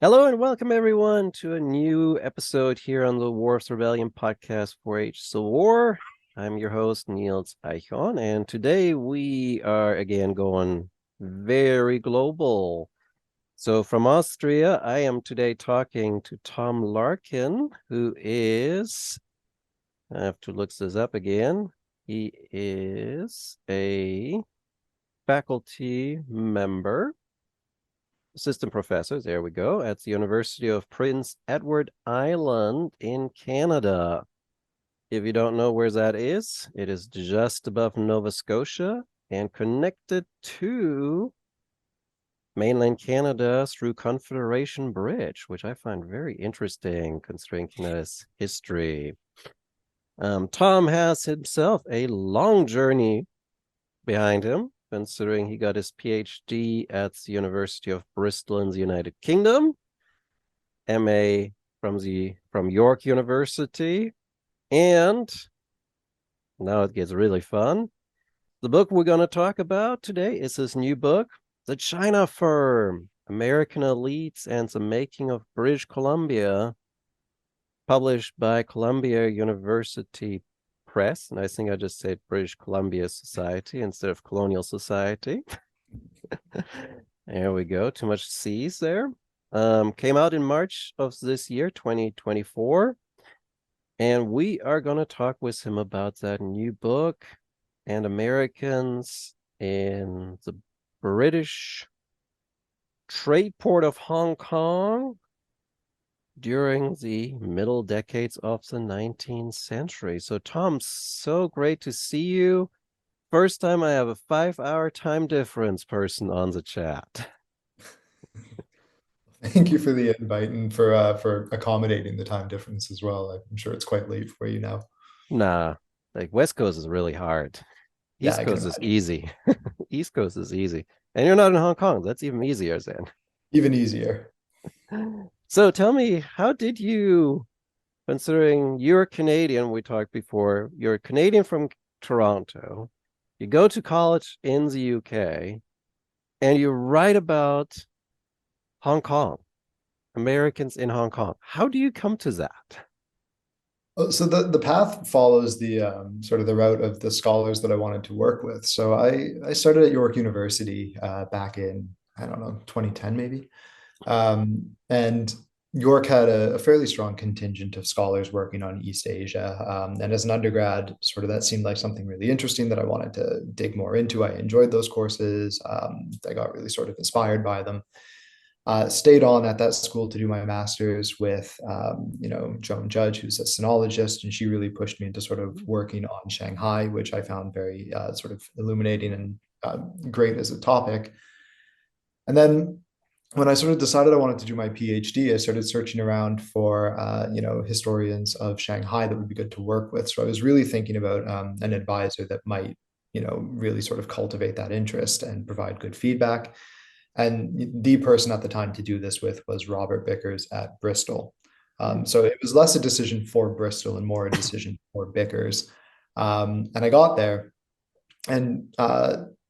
Hello and welcome everyone to a new episode here on the Wars Rebellion podcast for H the War. I'm your host Niels Eichhorn, and today we are again going very global. So from Austria, I am today talking to Tom Larkin, who is, I have to look this up again. He is a faculty member, assistant professor, there we go, at the University of Prince Edward Island in Canada. If you don't know where that is, it is just above Nova Scotia and connected to mainland Canada through Confederation Bridge, which I find very interesting considering Canada's history. Tom has himself a long journey behind him, considering he got his PhD at the University of Bristol in the United Kingdom, MA from York University, and now it gets really fun. The book we're going to talk about today is his new book, The China Firm, American Elites and the Making of British Columbia, published by Columbia University Press. And I think I just said British Columbia Society instead of Colonial Society. There we go. Too much C's there. Came out in March of this year, 2024. And we are going to talk with him about that new book and Americans in the British trade port of Hong Kong during the middle decades of the 19th century. So, Tom, so great to see you. First time I have a 5-hour time difference person on the chat. Thank you for the invite and for accommodating the time difference as well. I'm sure it's quite late for you now. Nah, like West Coast is really hard. Yeah, East I can Coast is imagine. easy. East Coast is easy. And you're not in Hong Kong. That's even easier then. Even easier. So tell me, how did you, considering you're Canadian, we talked before, you're Canadian from Toronto, you go to college in the UK, and you write about Hong Kong, Americans in Hong Kong. How do you come to that? So the path follows the sort of the route of the scholars that I wanted to work with. So I started at York University back in, I don't know, 2010 maybe. And York had a fairly strong contingent of scholars working on East Asia. And as an undergrad, sort of that seemed like something really interesting that I wanted to dig more into. I enjoyed those courses. I got really sort of inspired by them. Stayed on at that school to do my master's with, Joan Judge, who's a sinologist, and she really pushed me into sort of working on Shanghai, which I found very sort of illuminating and great as a topic. And then when I sort of decided I wanted to do my PhD, I started searching around for, historians of Shanghai that would be good to work with. So I was really thinking about an advisor that might, really sort of cultivate that interest and provide good feedback. And the person at the time to do this with was Robert Bickers at Bristol. So it was less a decision for Bristol and more a decision for Bickers. And I got there and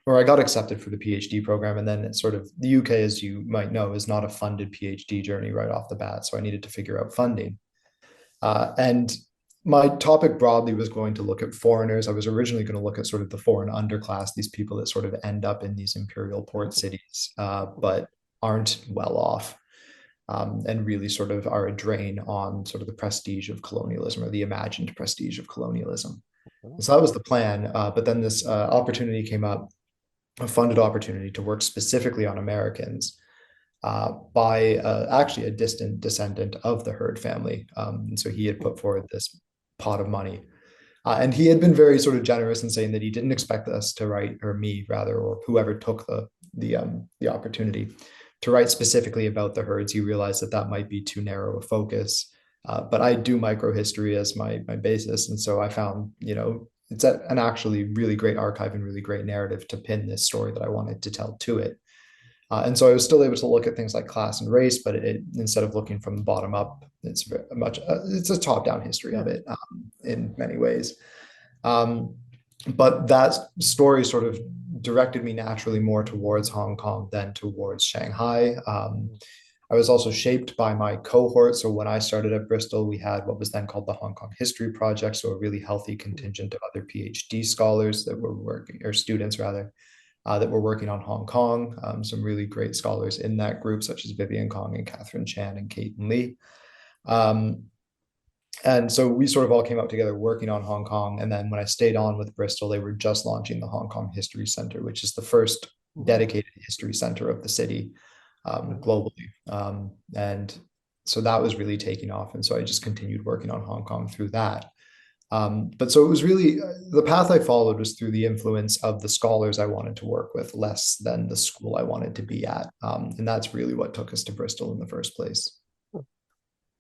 or I got accepted for the PhD program. And then it's sort of the UK, as you might know, is not a funded PhD journey right off the bat. So I needed to figure out funding. And my topic broadly was going to look at foreigners. I was originally going to look at sort of the foreign underclass, these people that sort of end up in these imperial port cities, but aren't well off, and really sort of are a drain on sort of the prestige of colonialism or the imagined prestige of colonialism. So that was the plan. But then this opportunity came up, a funded opportunity to work specifically on Americans by actually a distant descendant of the Heard family. And so he had put forward this pot of money. And he had been very sort of generous in saying that he didn't expect us to write, or me rather, or whoever took the opportunity to write specifically about the Herds. He realized that that might be too narrow a focus. But I do microhistory as my basis, and so I found it's an actually really great archive and really great narrative to pin this story that I wanted to tell to it. And so I was still able to look at things like class and race, but instead of looking from the bottom up, it's very much it's a top-down history of it in many ways. But that story sort of directed me naturally more towards Hong Kong than towards Shanghai. I was also shaped by my cohort. So when I started at Bristol, we had what was then called the Hong Kong History Project. So a really healthy contingent of other PhD scholars that were working, or students rather, that were working on Hong Kong. Some really great scholars in that group, such as Vivian Kong and Catherine Chan and Kate and Lee. Um, and so we sort of all came up together working on Hong Kong. And then when I stayed on with Bristol, they were just launching the Hong Kong History Center, which is the first Mhm. dedicated history center of the city Mhm. globally. And so that was really taking off. And so I just continued working on Hong Kong through that. But so it was really the path I followed was through the influence of the scholars I wanted to work with, less than the school I wanted to be at. And that's really what took us to Bristol in the first place.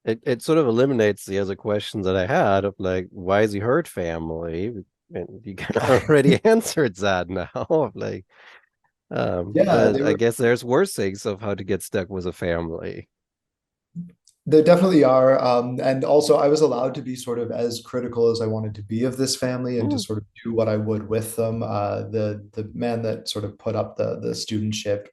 It sort of eliminates the other questions that I had of like, why is he hurt family? And you kind of already answered that now. Of like, Yeah, but they I were. guess there's worse things of how to get stuck with a family. There definitely are. And also, I was allowed to be sort of as critical as I wanted to be of this family and to Mm, sort of do what I would with them. The man that sort of put up the studentship,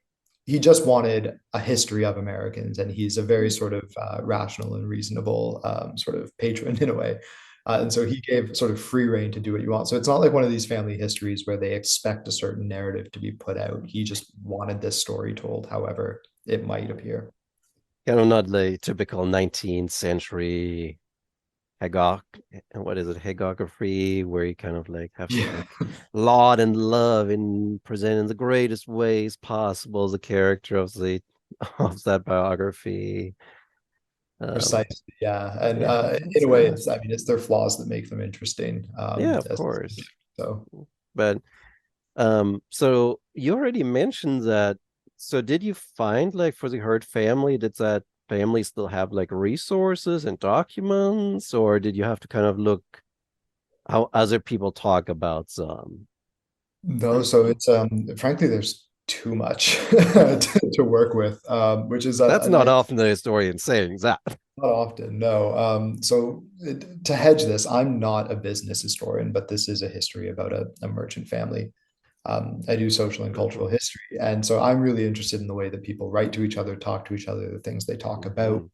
he just wanted a history of Americans, and he's a very mm, sort of rational and reasonable sort of patron in a way. And so he gave sort of free reign to do what you want. So it's not like one of these family histories where they expect a certain narrative to be put out. He just wanted this story told, however it might appear. kind of not the typical 19th century hagog, what is it, hagiography, where you kind of like have to Yeah. like laud and love and present in the greatest ways possible the character of the of that biography. Um, Precisely, yeah. And yeah, in it's a way, it's I mean, it's their flaws that make them interesting. yeah, of As a course. subject. So But so you already mentioned that. So did you find like for the Hurt family, did that family still have like resources and documents, or did you have to kind of look how other people talk about some? no, so it's frankly, there's too much to work with, which is That's a not nice. often the historian saying that. Not often, no. To hedge this, I'm not a business historian, but this is a history about a merchant family. I do social and cultural Mhm, history, and so I'm really interested in the way that people write to each other, talk to each other, the things they talk about. mhm,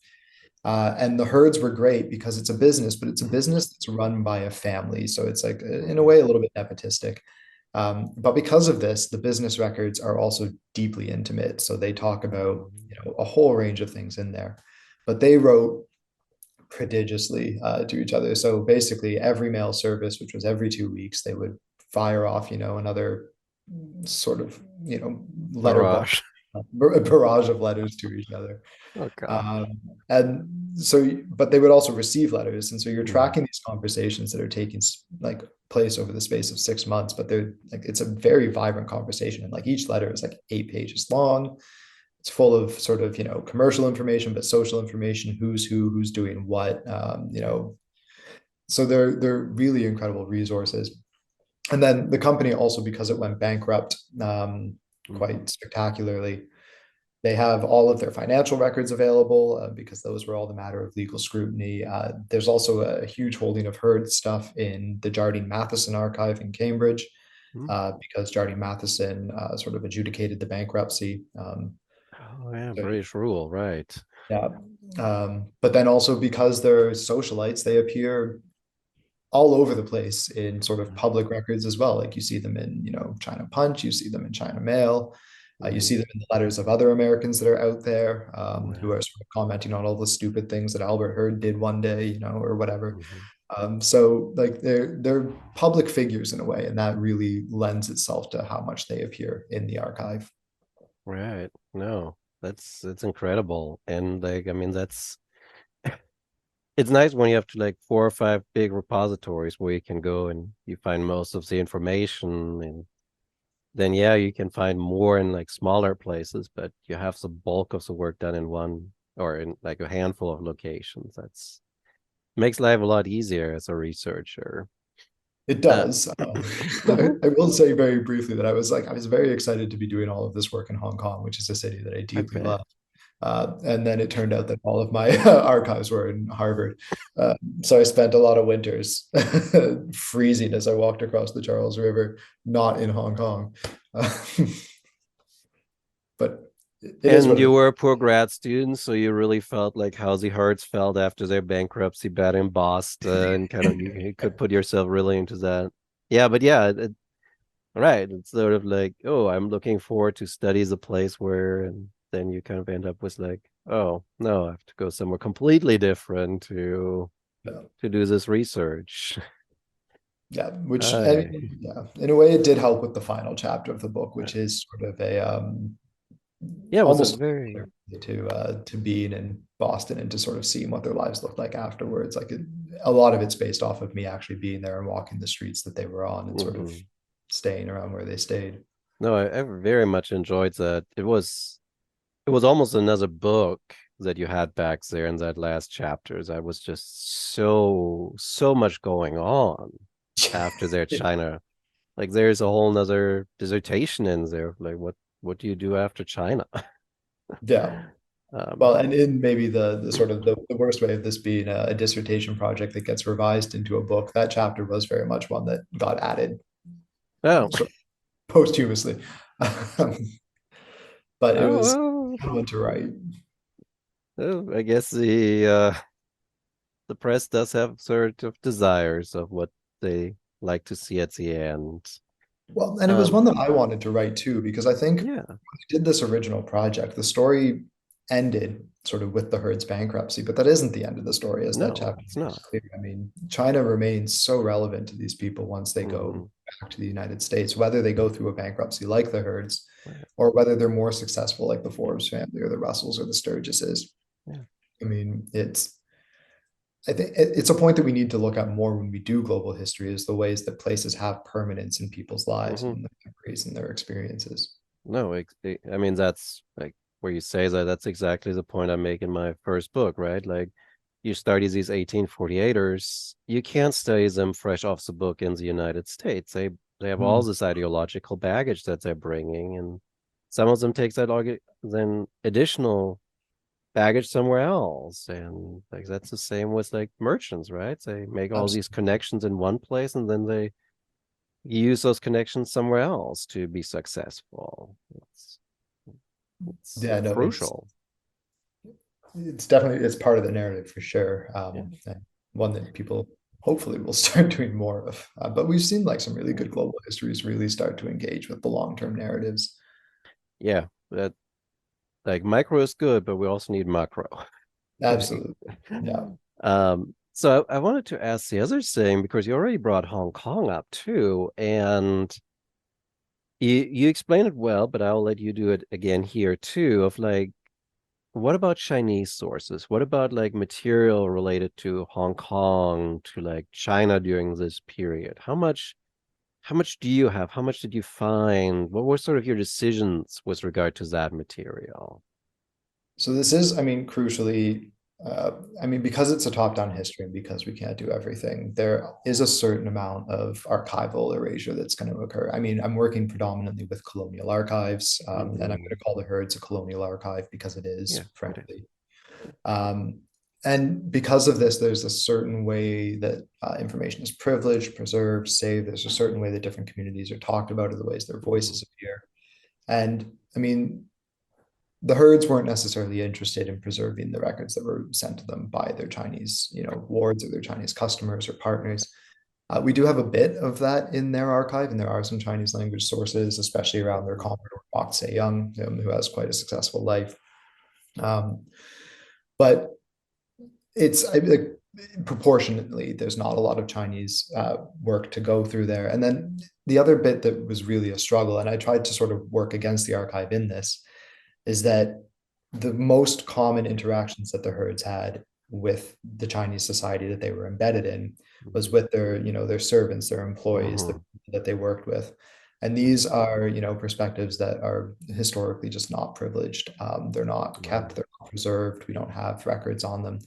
And the herds were great because it's a business, but it's a mhm, business that's run by a family. So it's like, in a okay. way, a little bit nepotistic. But because of this, the business records are also deeply intimate. So they talk about, Mhm, a whole range of things in there. But they wrote prodigiously to each other. So basically, every mail service, which was every 2 weeks, they would fire off, another sort of, letter bomb, barrage. a barrage of letters to each other. Oh God. Um, and so, but they would also receive letters. And so you're Mhm, tracking these conversations that are taking like place over the space of 6 months, but they're like, it's a very vibrant conversation. And like each letter is like 8 pages long. It's full of sort of, commercial information, but social information, who's who, who's doing what, so they're really incredible resources. And then the company also, because it went bankrupt mhm, quite spectacularly, they have all of their financial records available because those were all the matter of legal scrutiny. There's also a huge holding of Heard stuff in the Jardine Matheson archive in Cambridge mhm. because Jardine Matheson sort of adjudicated the bankruptcy. Oh yeah, So, British rule, right? yeah. But then also because they're socialites, they appear all over the place in sort of public records as well. Like you see them in, China Punch, you see them in China Mail, you Mhm. see them in the letters of other Americans that are out there who Wow. are sort of commenting on all the stupid things that Albert Heard did one day, or whatever. Mhm. So like they're public figures in a way, and that really lends itself to how much they appear in the archive. Right. No, that's incredible. And like, I mean, that's it's nice when you have to like 4 or 5 big repositories where you can go and you find most of the information, and then yeah, you can find more in like smaller places, but you have the bulk of the work done in one or in like a handful of locations. That's makes life a lot easier as a researcher. It Uh, does. mhm, I will say very briefly that I was very excited to be doing all of this work in Hong Kong, which is a city that I I deeply bet. love. And then it turned out that all of my archives were in Harvard. Uh, so I spent a lot of winters freezing as I walked across the Charles River, not in Hong Kong. Uh, but it is And what it you is. were a poor grad student, so you really felt like how the Hearts felt after their bankruptcy bat in Boston. Kind of, you could put yourself really into that. Yeah, but yeah, right. It's sort of like, oh, I'm looking forward to studies a place where, and then you kind of end up with like, oh no, I have to go somewhere completely different Yeah, to do this research. yeah, which I I mean, yeah, in a way, it did help with the final chapter of the book, which is sort of a yeah, it was a almost very to being in Boston and to sort of seeing what their lives looked like afterwards. Like a lot of it's based off of me actually being there and walking the streets that they were on and sort of mhm. staying around where they stayed. No, I very much enjoyed that. It was almost another book that you had back there in that last chapters. I was just so much going on after their China. Like there's a whole nother dissertation in there. Like what do you do after China? Yeah. Um, Well, and in maybe the sort of the worst way of this being a dissertation project that gets revised into a book, that chapter was very much one that got added oh, sort of posthumously. Um, but it was oh, fun one to write. I guess the press does have sort of desires of what they like to see at the end. Well, and it was Um, one that I wanted to write too, because I think when yeah, I did this original project, the story ended sort of with the herd's bankruptcy, but that isn't the end of the story, as that no, chapter it's makes not. clear. I mean, China remains so relevant to these people once they go Hmm. back to the United States, whether they go through a bankruptcy like the herds, Right. or whether they're more successful like the Forbes family or the Russells or the Sturgises. Yeah. I mean, I think it's a point that we need to look at more when we do global history is the ways that places have permanence in people's lives Hmm. and their memories and their experiences. No, I mean that's like where you say that. That's exactly the point I make in my first book, right? Like you study these 1848ers, you can't study them fresh off the book in the United States. They have all Hmm. this ideological baggage that they're bringing, and some of them takes that then additional baggage somewhere else. And like that's the same with like merchants, right? They make all these Absolutely. connections in one place and then they use those connections somewhere else to be successful. It's Yeah, no, crucial. it's definitely it's part of the narrative for sure. Yeah. And one that people hopefully will start doing more of. But we've seen like some really good global histories really start to engage with the long-term narratives. Yeah. That like micro is good, but we also need macro. Like, Absolutely. Yeah. so I wanted to ask the other thing because you already brought Hong Kong up too, and you explained it well, but I'll let you do it again here too. Of like, what about Chinese sources? What about like material related to Hong Kong, to like China during this period? How much do you have? How much did you find? What were sort of your decisions with regard to that material? So this is, I mean, crucially, I mean, because it's a top-down history and because we can't do everything, there is a certain amount of archival erasure that's going to occur. I mean, I'm working predominantly with Colonial Archives, and I'm going Hmm. to call the Herds a Colonial Archive because it Yeah, is, it is. frankly. Um, and because of this, there's a certain way that information is privileged, preserved, saved. There's a certain way that different communities are talked about, or the ways their Hmm. voices appear. And I mean, the herds weren't necessarily interested in preserving the records that were sent to them by their Chinese, wards or their Chinese customers or partners. We do have a bit of that in their archive, and there are some Chinese language sources, especially around their Hmm. Commodore Bok Young, who has quite a successful life. Um, but like proportionately, there's not a lot of Chinese work to go through there. And then the other bit that was really a struggle, and I tried to sort of work against the archive in this, is that the most common interactions that the herds had with the Chinese society that they were embedded in was with their servants, their employees, Hmm. that they worked with. And Yeah. these are, perspectives that are historically just not privileged. They're not kept, Hmm. they're not preserved. We don't have records on them.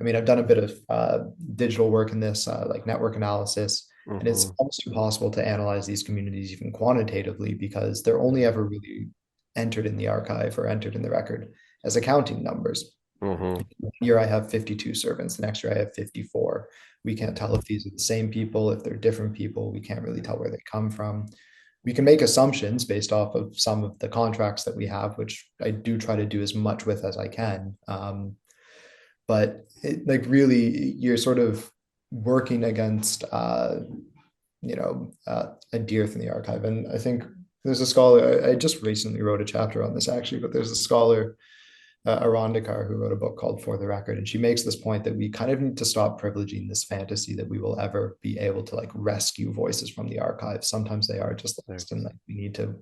I mean, I've done a bit of digital work in this, like network analysis, and it's Hmm. almost impossible to analyze these communities even quantitatively because they're only ever really entered in the archive or entered in the record as accounting numbers. Hmm. One year I have 52 servants, the next year I have 54. We can't Yeah. tell if these are the same people, if they're different people. We can't really tell where they come from. we can make assumptions based off of some of the contracts that we have, which I do try to do as much with as I can. But like really, you're sort of working against a deer from the archive. And I think there's a scholar, I just recently wrote a chapter on this actually, but there's a scholar, Arandikar, who wrote a book called For the Record. And she makes this point that we kind of need to stop privileging this fantasy that we will ever be able to like rescue voices from the archive. Sometimes they are just lost, and like we need to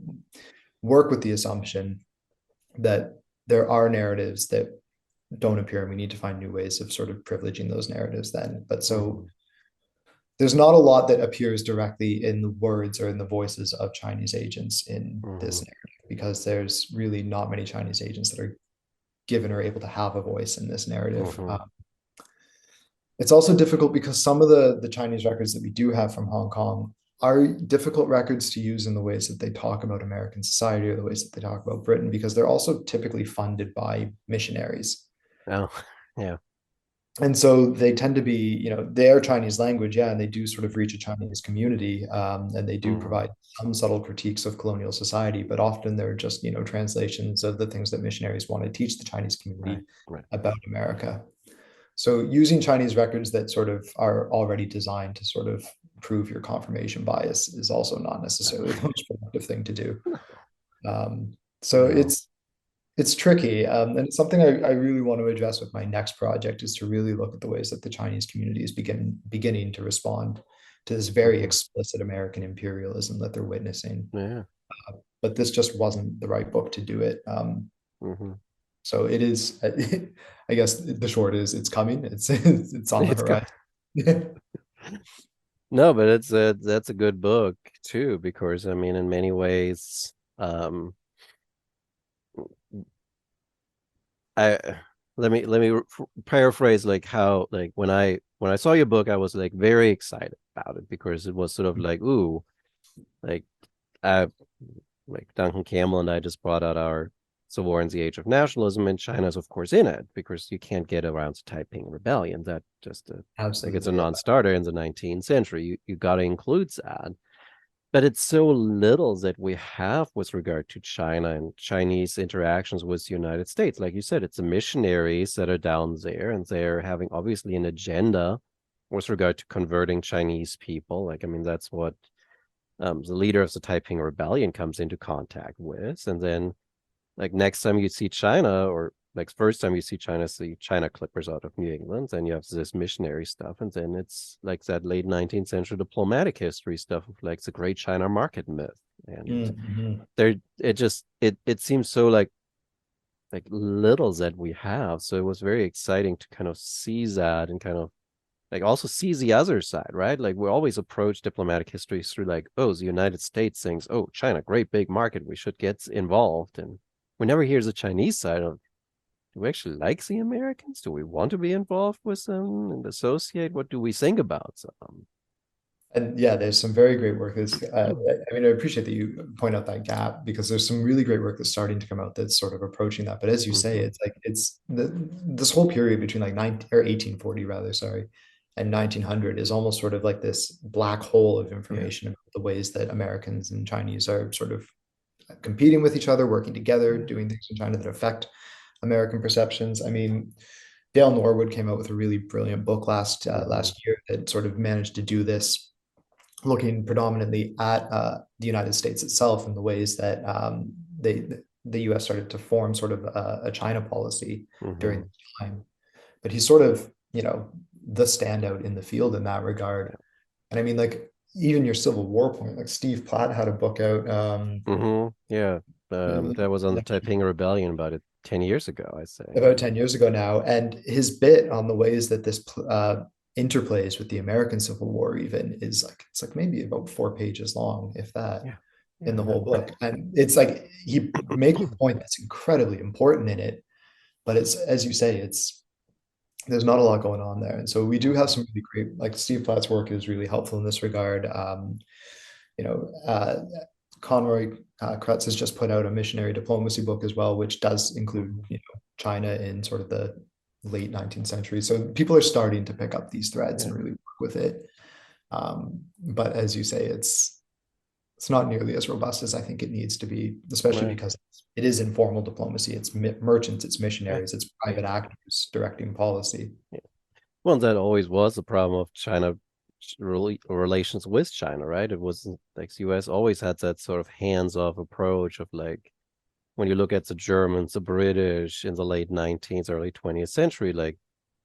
work with the assumption that there are narratives that don't appear, and we need to find new ways of sort of privileging those narratives then. But so there's not a lot that appears directly in the words or in the voices of Chinese agents in this narrative, because there's really not many Chinese agents that are given or able to have a voice in this narrative. It's also difficult because some of the Chinese records that we do have from Hong Kong are difficult records to use in the ways that they talk about American society or the ways that they talk about Britain, because they're also typically funded by missionaries. Oh, yeah. And so they tend to be, you know, they are Chinese language, yeah, and they do sort of reach a Chinese community, and they do provide some subtle critiques of colonial society, but often they're just, you know, translations of the things that missionaries want to teach the Chinese community about America. So using Chinese records that sort of are already designed to sort of prove your confirmation bias is also not necessarily the most productive thing to do. So it's tricky, and it's something I really want to address with my next project, is to really look at the ways that the Chinese community is beginning to respond to this very explicit American imperialism that they're witnessing. But this just wasn't the right book to do it. So it is, I guess the short is it's coming. It's on the horizon. No, but that's a good book too, because I mean, in many ways, I let me paraphrase like how, like when I saw your book, I was like very excited about it, because it was sort of like, ooh, like I like Duncan Campbell and I just brought out our Civil War in the Age of Nationalism, and China's of course in it, because you can't get around to Taiping Rebellion. That just like it's a non-starter in the 19th century. You got to include that. But it's so little that we have with regard to China and Chinese interactions with the United States. Like you said, it's the missionaries that are down there, and they're having obviously an agenda with regard to converting Chinese people. Like, I mean, that's what the leader of the Taiping Rebellion comes into contact with. And then, like, next time you see China, or like first time you see China Clippers out of New England, and you have this missionary stuff, and then it's like that late 19th century diplomatic history stuff of like the Great China Market myth, and there it seems so like little that we have. So it was very exciting to kind of see that, and kind of like also see the other side, right? Like we always approach diplomatic history through like, oh, the United States thinks, oh, China, great big market, we should get involved, and we never hear the Chinese side of, do we actually like the Americans? Do we want to be involved with them and associate? What do we think about them? And yeah, there's some very great work. I mean, I appreciate that you point out that gap, because there's some really great work that's starting to come out that's sort of approaching that. But as you say, it's like this whole period between like 1840 rather, sorry, and 1900 is almost sort of like this black hole of information about the ways that Americans and Chinese are sort of competing with each other, working together, doing things in China that affect American perceptions. I mean, Dale Norwood came out with a really brilliant book last year that sort of managed to do this, looking predominantly at the United States itself and the ways that the U.S. started to form sort of a China policy during this time. But he's sort of, you know, the standout in the field in that regard. And I mean, like even your Civil War point, like Steve Platt had a book out. That was on the Taiping Rebellion about 10 years ago, I say. About 10 years ago now. And his bit on the ways that this interplays with the American Civil War even is like, it's like maybe about 4 pages long, if that, in the whole book. And it's like he makes a point that's incredibly important in it, but it's, as you say, there's not a lot going on there. And so we do have some really great, like Steve Platt's work is really helpful in this regard. You know, Conroy Kretz has just put out a missionary diplomacy book as well, which does include, you know, China in sort of the late 19th century. So people are starting to pick up these threads and really work with it. But as you say, it's not nearly as robust as I think it needs to be, especially Right. because it is informal diplomacy. It's merchants, it's Yeah. missionaries, it's Yeah. private actors directing policy. Yeah. Well, that always was the problem of China really relations with China, right? It wasn't like the US always had that sort of hands-off approach of like when you look at the Germans, the British in the late 19th, early 20th century, like,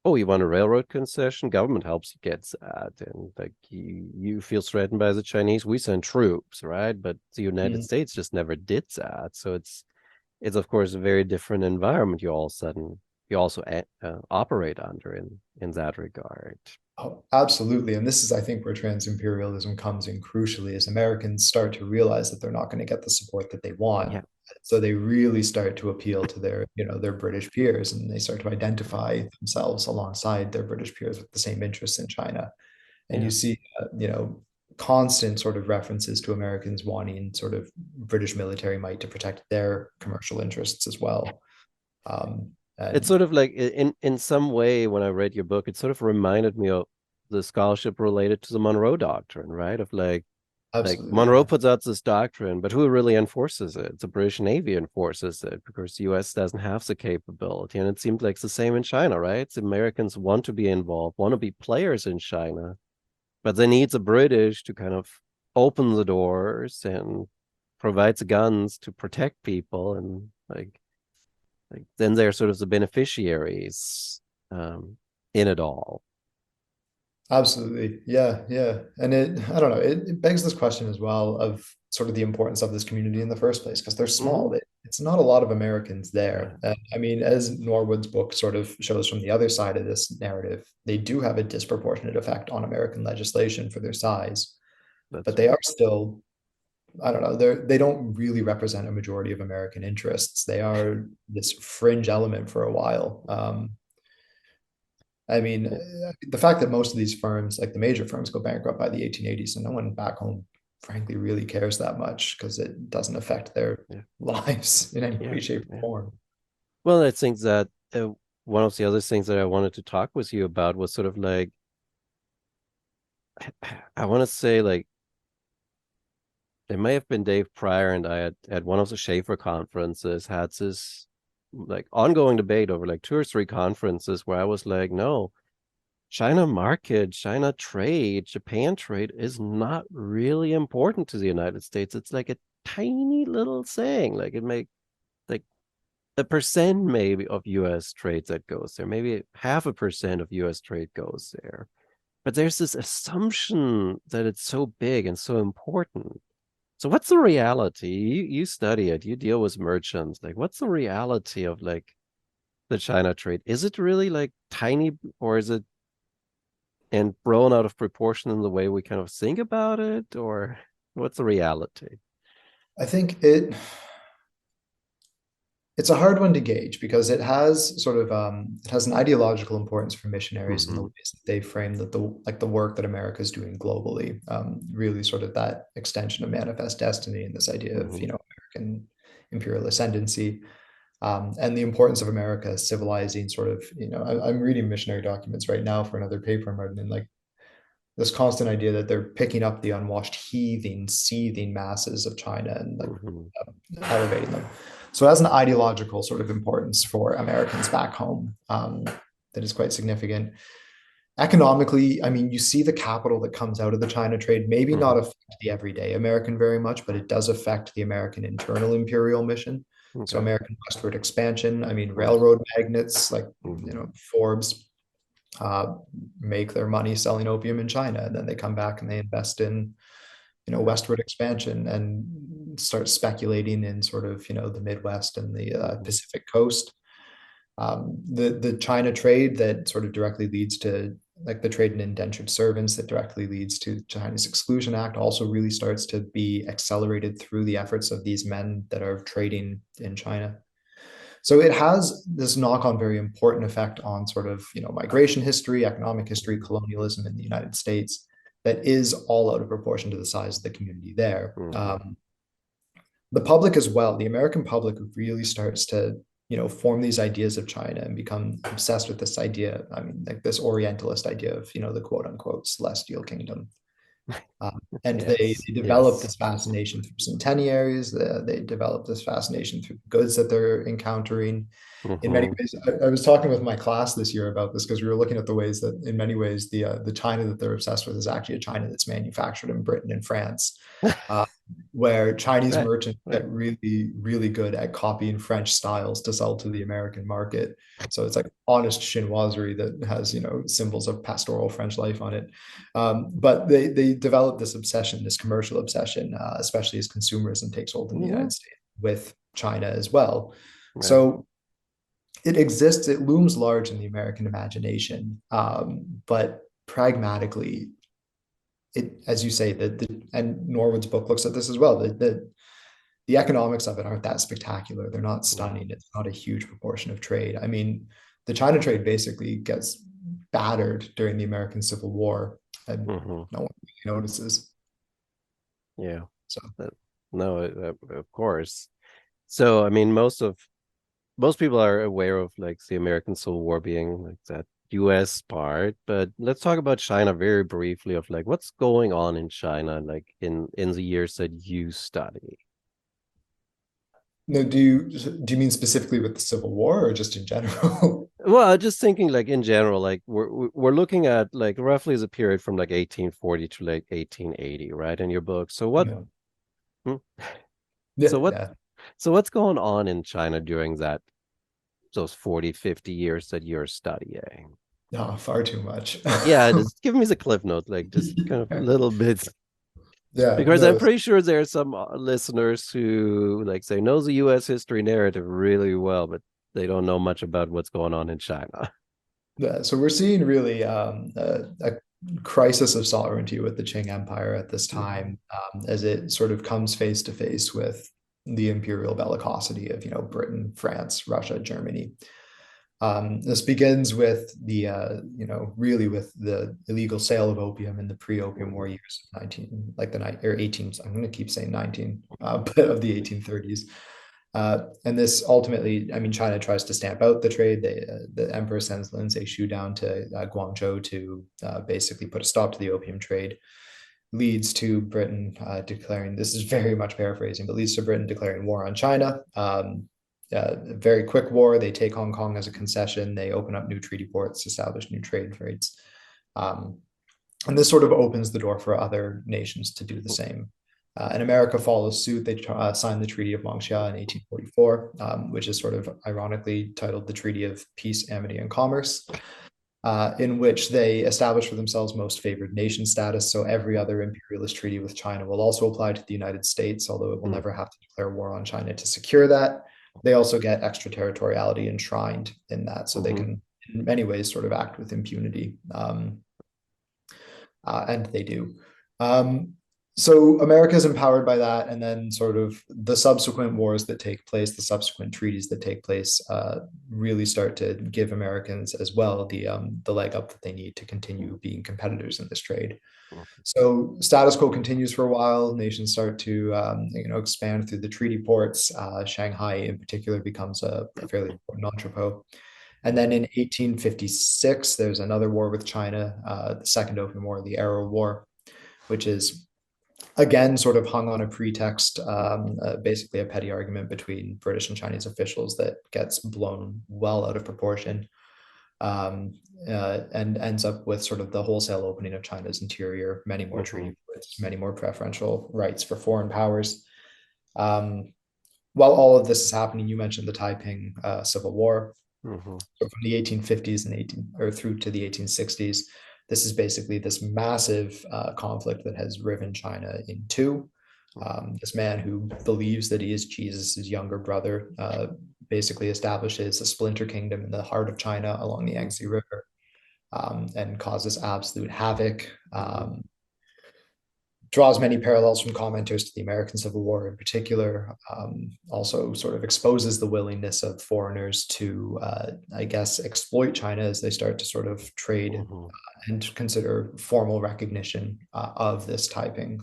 oh, you want a railroad concession? Government helps you get that. And like you feel threatened by the Chinese, we send troops, right? But the United Mm. States just never did that. So it's of course a very different environment you all of a sudden you also operate under in that regard. Oh, absolutely. And this is, I think, where trans-imperialism comes in crucially, as Americans start to realize that they're not going to get the support that they want. Yeah, So they really start to appeal to their British peers, and they start to identify themselves alongside their British peers with the same interests in China. And you yeah. see, constant sort of references to Americans wanting sort of British military might to protect their commercial interests as well. It's And sort of like in some way when I read your book, it sort of reminded me of the scholarship related to the Monroe Doctrine, right? Of like absolutely, Monroe yeah. puts out this doctrine, but who really enforces it? The British Navy enforces it because the US doesn't have the capability. And it seems like it's the same in China, right? The Americans want to be involved, want to be players in China, but they need the British to kind of open the doors and provide the guns to protect people. And like then they're sort of the beneficiaries um, in it all. Absolutely. Yeah, yeah. And I don't know, it begs this question as well of sort of the importance of this community in the first place, because they're Mm-hmm. small. It's not a lot of Americans Yeah, there. And I mean, as Norwood's book sort of shows from the other side of this narrative, they do have a disproportionate effect on American legislation for their size, but that's they right. are still, I don't know, they don't really represent a majority of American interests. They are this fringe element for a while. I mean, Yeah, the fact that most of these firms, like the major firms, go bankrupt by the 1880s, and no one back home, frankly, really cares that much because it doesn't affect their yeah, lives in any yeah, way, shape, or yeah. form. Well, I think that one of the other things that I wanted to talk with you about was sort of like I want to say like it may have been Dave Pryor and I at one of the Schaefer conferences had this like ongoing debate over like two or three conferences where I was like, no, China market, China trade, Japan trade is not really important to the United States. It's like a tiny little thing. Like it may like a percent maybe of US trade that goes there, maybe 0.5% of US trade goes there. But there's this assumption that it's so big and so important. So what's the reality? You study it, you deal with merchants. Like what's the reality of like the China trade? Is it really like tiny or is it and blown out of proportion in the way we kind of think about it, or what's the reality? I think it's a hard one to gauge because it has an ideological importance for missionaries in the Mm-hmm. ways that they frame that the work that America is doing globally, really sort of that extension of manifest destiny and this idea of Mm-hmm. American imperial ascendancy. And the importance of America civilizing sort of, I'm reading missionary documents right now for another paper I'm writing, and like this constant idea that they're picking up the unwashed, heaving, seething masses of China and like Mm-hmm. elevating them. So it has an ideological sort of importance for Americans back home, that is quite significant. Economically, I mean, you see the capital that comes out of the China trade, maybe not Mm-hmm. affect the everyday American very much, but it does affect the American internal imperial mission. So Okay. American westward expansion, I mean, Right. railroad magnates like, Mm-hmm. Forbes, uh, make their money selling opium in China, and then they come back and they invest in, Yeah. westward expansion and start speculating in sort of, the Midwest and the Mm-hmm. Pacific coast. The China trade that sort of directly leads to like the trade in indentured servants that directly leads to China's Exclusion Act also really starts to be accelerated through the efforts of these men that are trading in China. So it has this knock-on very important effect on sort of, migration history, economic history, colonialism in the United States that is all out of proportion to the size of the community there. Mm-hmm. The public as well, the American public really starts to, form these ideas of China and become obsessed with this idea. I mean, like this Orientalist idea of, the quote unquote celestial kingdom. And Yes. they develop Yes. this fascination through centenaries. They develop this fascination through the goods that they're encountering. In many Hmm. ways, I was talking with my class this year about this because we were looking at the ways that, in many ways, the China that they're obsessed with is actually a China that's manufactured in Britain and France, uh, where Chinese Right. merchants Right. get really, really good at copying French styles to sell to the American market. So it's like honest chinoiserie that has, symbols of pastoral French life on it. But they develop this obsession, this commercial obsession, especially as consumerism takes hold in the Hmm. United States with China as well. Right. So it exists, it looms large in the American imagination, but pragmatically, it, as you say, and Norwood's book looks at this as well. The economics of it aren't that spectacular. They're not Hmm. stunning. It's not a huge proportion of trade. I mean, the China trade basically gets battered during the American Civil War, and Hmm. no one really notices. Yeah. So That- no, of course. So, I mean, most people are aware of like the American Civil War being like that US part, but let's talk about China very briefly of like what's going on in China like in the years that you study. no, do you mean specifically with the Civil War or just in general? Well, just thinking like in general, like we're looking at like roughly the period from like 1840 to like 1880, right? In your book. So what Yeah, hmm? yeah, so what yeah. so what's going on in China during that those 40, 50 years that you're studying? No, far too much. Yeah, just give me the cliff note, like just kind of little bits. Yeah, Because I'm no, pretty sure there are some listeners who like say knows the US history narrative really well, but they don't know much about what's going on in China. yeah. So we're seeing really a crisis of sovereignty with the Qing Empire at this Mhm. time, as it sort of comes face to face with the imperial bellicosity of, Britain, France, Russia, Germany. This begins with really with the illegal sale of opium in the pre-Opium War Mhm. years of 19, like the night or 18. I'm going to keep saying 19, but of the 1830s. And this ultimately, I mean, China tries to stamp out the trade. The emperor sends Lin Shu down to Guangzhou to basically put a stop to the opium trade. Leads to Britain declaring, this is very much paraphrasing, but leads to Britain declaring war on China. Very quick war. They take Hong Kong as a concession. They open up new treaty ports, establish new trade rates. Um, and this sort of opens the door for other nations to do the same. And America follows suit. They signed the Treaty of Mongxia in 1844, which is sort of ironically titled the Treaty of Peace, Amity, and Commerce, in which they establish for themselves most favored nation status. So every other imperialist treaty with China will also apply to the United States, although it will Mhm. never have to declare war on China to secure that. They also get extraterritoriality enshrined in that, so they Mhm. can, in many ways, sort of act with impunity. And they do. Um, so America is empowered by that, and then sort of the subsequent wars that take place, the subsequent treaties that take place, really start to give Americans as well the leg up that they need to continue being competitors in this trade. Mhm. So status quo continues for a while. Nations start to expand through the treaty ports. Shanghai, in particular, becomes a fairly important entrepot. And then in 1856, there's another war with China, the Second Opium War, the Arrow War, which is again sort of hung on a pretext, basically a petty argument between British and Chinese officials that gets blown well out of proportion, and ends up with sort of the wholesale opening of China's interior, many more Mhm. treaty ports, many more preferential rights for foreign powers. Um, while all of this is happening, you mentioned the Taiping Civil War. Mhm. So from the 1850s and 18 or through to the 1860s, this is basically this massive conflict that has riven China in two. This man who believes that he is Jesus' younger brother basically establishes a splinter kingdom in the heart of China along the Mhm. Yangtze River, and causes absolute havoc. Mhm. Draws many parallels from commenters to the American Civil War in particular. Also, sort of exposes the willingness of foreigners to, I guess, exploit China as they start to sort of trade Mhm. and consider formal recognition of this Taiping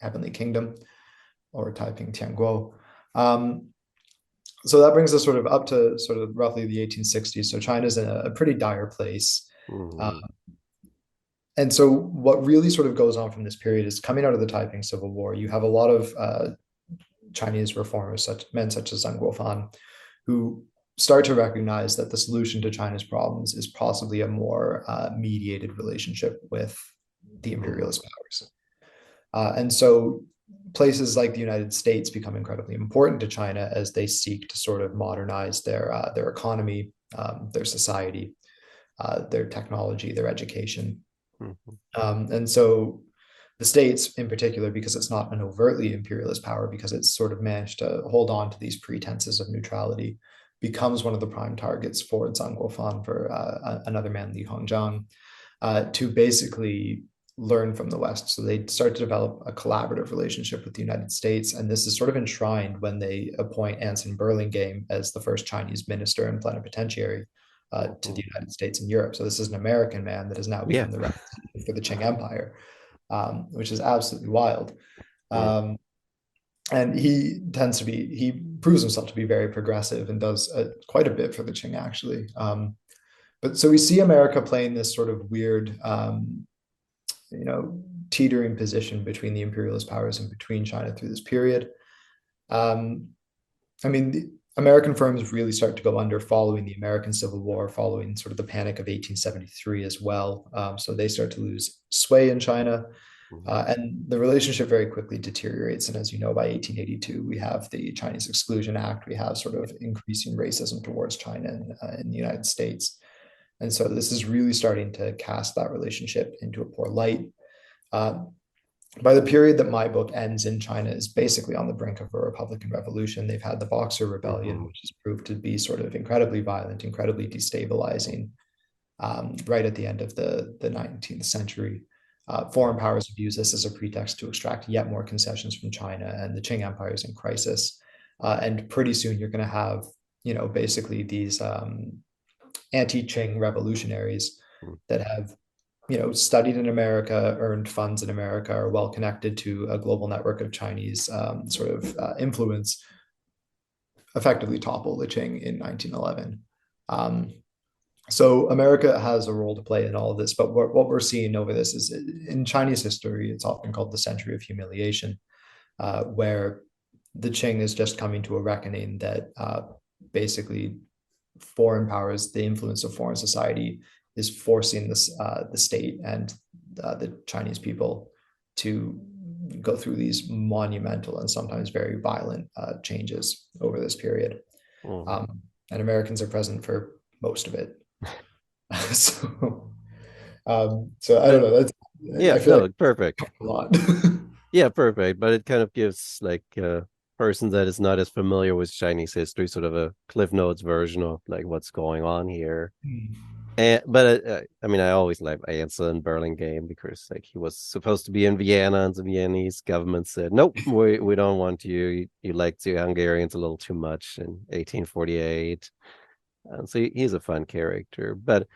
Heavenly Kingdom or Taiping Tianguo. Um, so that brings us sort of up to sort of roughly the 1860s. So China's in a pretty dire place. Uh, Mhm. and so what really sort of goes on from this period is coming out of the Taiping Civil War, you have a lot of Chinese reformers, men such as Zhang Guofan, who start to recognize that the solution to China's problems is possibly a more mediated relationship with the Mm, imperialist powers. And so places like the United States become incredibly important to China as they seek to sort of modernize their economy, their society, their technology, their education. mhm, And so the states in particular, because it's not an overtly imperialist power, because it's sort of managed to hold on to these pretenses of neutrality, becomes one of the prime targets for Zhang Guofan, for another man, Li Hongzhang, to basically learn from the West. So they start to develop a collaborative relationship with the United States. And this is sort of enshrined when they appoint Anson Burlingame as the first Chinese minister and plenipotentiary to mhm. the United States and Europe. So this is an American man that has now Yeah. become the representative for the Qing Empire, which is absolutely wild. Mm, Um, and he proves himself to be very progressive and does quite a bit for the Qing, actually. But so we see America playing this sort of weird, you know, teetering position between the imperialist powers and between China through this period. Um, I mean, the American firms really start to go under following the American Civil War, following sort of the Panic of 1873 as well. So they start to lose sway in China. mhm, And the relationship very quickly deteriorates. And as you know, by 1882, we have the Chinese Exclusion Act. We have sort of increasing racism towards China in the United States. And so this is really starting to cast that relationship into a poor light. Uh, by the period that my book ends in, China is basically on the brink of a Republican revolution. They've had the Boxer Rebellion, mhm, which has proved to be sort of incredibly violent, incredibly destabilizing, right at the end of the 19th century. Foreign powers have used this as a pretext to extract yet more concessions from China, and the Qing Empire is in crisis. And pretty soon you're going to have, you know, basically these anti-Qing revolutionaries mhm, that have, you know, studied in America, earned funds in America, are well connected to a global network of Chinese sort of influence, effectively topple the Qing in 1911. Um, so America has a role to play in all of this, but what we're seeing over this is in Chinese history, it's often called the century of humiliation, where the Qing is just coming to a reckoning that basically foreign powers, the influence of foreign society, is forcing the state and the Chinese people to go through these monumental and sometimes very violent changes over this period. mhm. Um, and Americans are present for most of it. So I don't But know. That's yeah, I feel like no, perfect. a lot. Yeah, perfect. But it kind of gives like a person that is not as familiar with Chinese history sort of a Cliff Notes version of like what's going on here. And but I mean, I always like Anson Burlingame because like he was supposed to be in Vienna, and the Viennese government said, "Nope, we don't want you. You like the Hungarians a little too much." In 1848, and so he's a fun character. But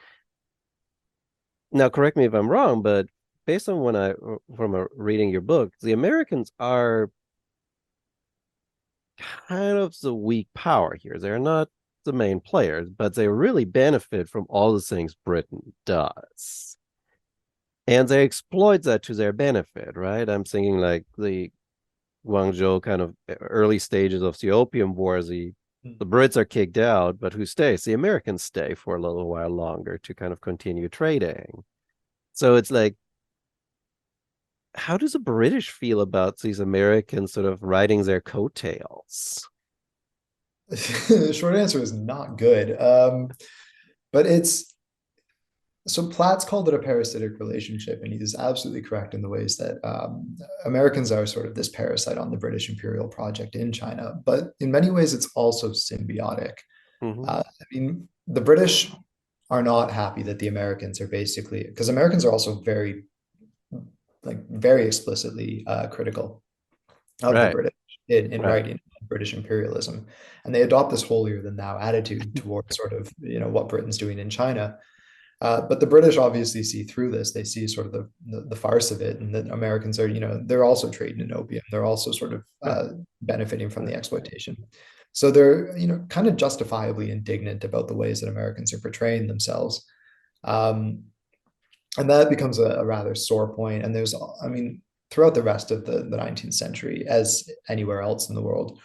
now, correct me if I'm wrong, but based on when I from reading your book, the Americans are kind of the weak power here. They're not the main players, but they really benefit from all the things Britain does. And they exploit that to their benefit, right? I'm thinking like the Guangzhou kind of early stages of the Opium War, the Brits are kicked out, but who stays? The Americans stay for a little while longer to kind of continue trading. So it's like, how does the British feel about these Americans sort of riding their coattails? The short answer is not good. But it's so Platt's called it a parasitic relationship, and he's absolutely correct in the ways that Americans are sort of this parasite on the British imperial project in China. But in many ways, it's also symbiotic. Mm-hmm. I mean, the British are not happy that the Americans are basically, because Americans are also very, like, very explicitly critical of the Right, British in right. writing British imperialism, and they adopt this holier than thou attitude towards sort of, you know, what Britain's doing in China. But the British obviously see through this. They see sort of the farce of it, and that Americans are, you know, they're also trading in opium. They're also sort of Right. benefiting from the exploitation. So they're, you know, kind of justifiably indignant about the ways that Americans are portraying themselves. Um, And that becomes a rather sore point. And there's, I mean, throughout the rest of the 19th century, as anywhere else in the world,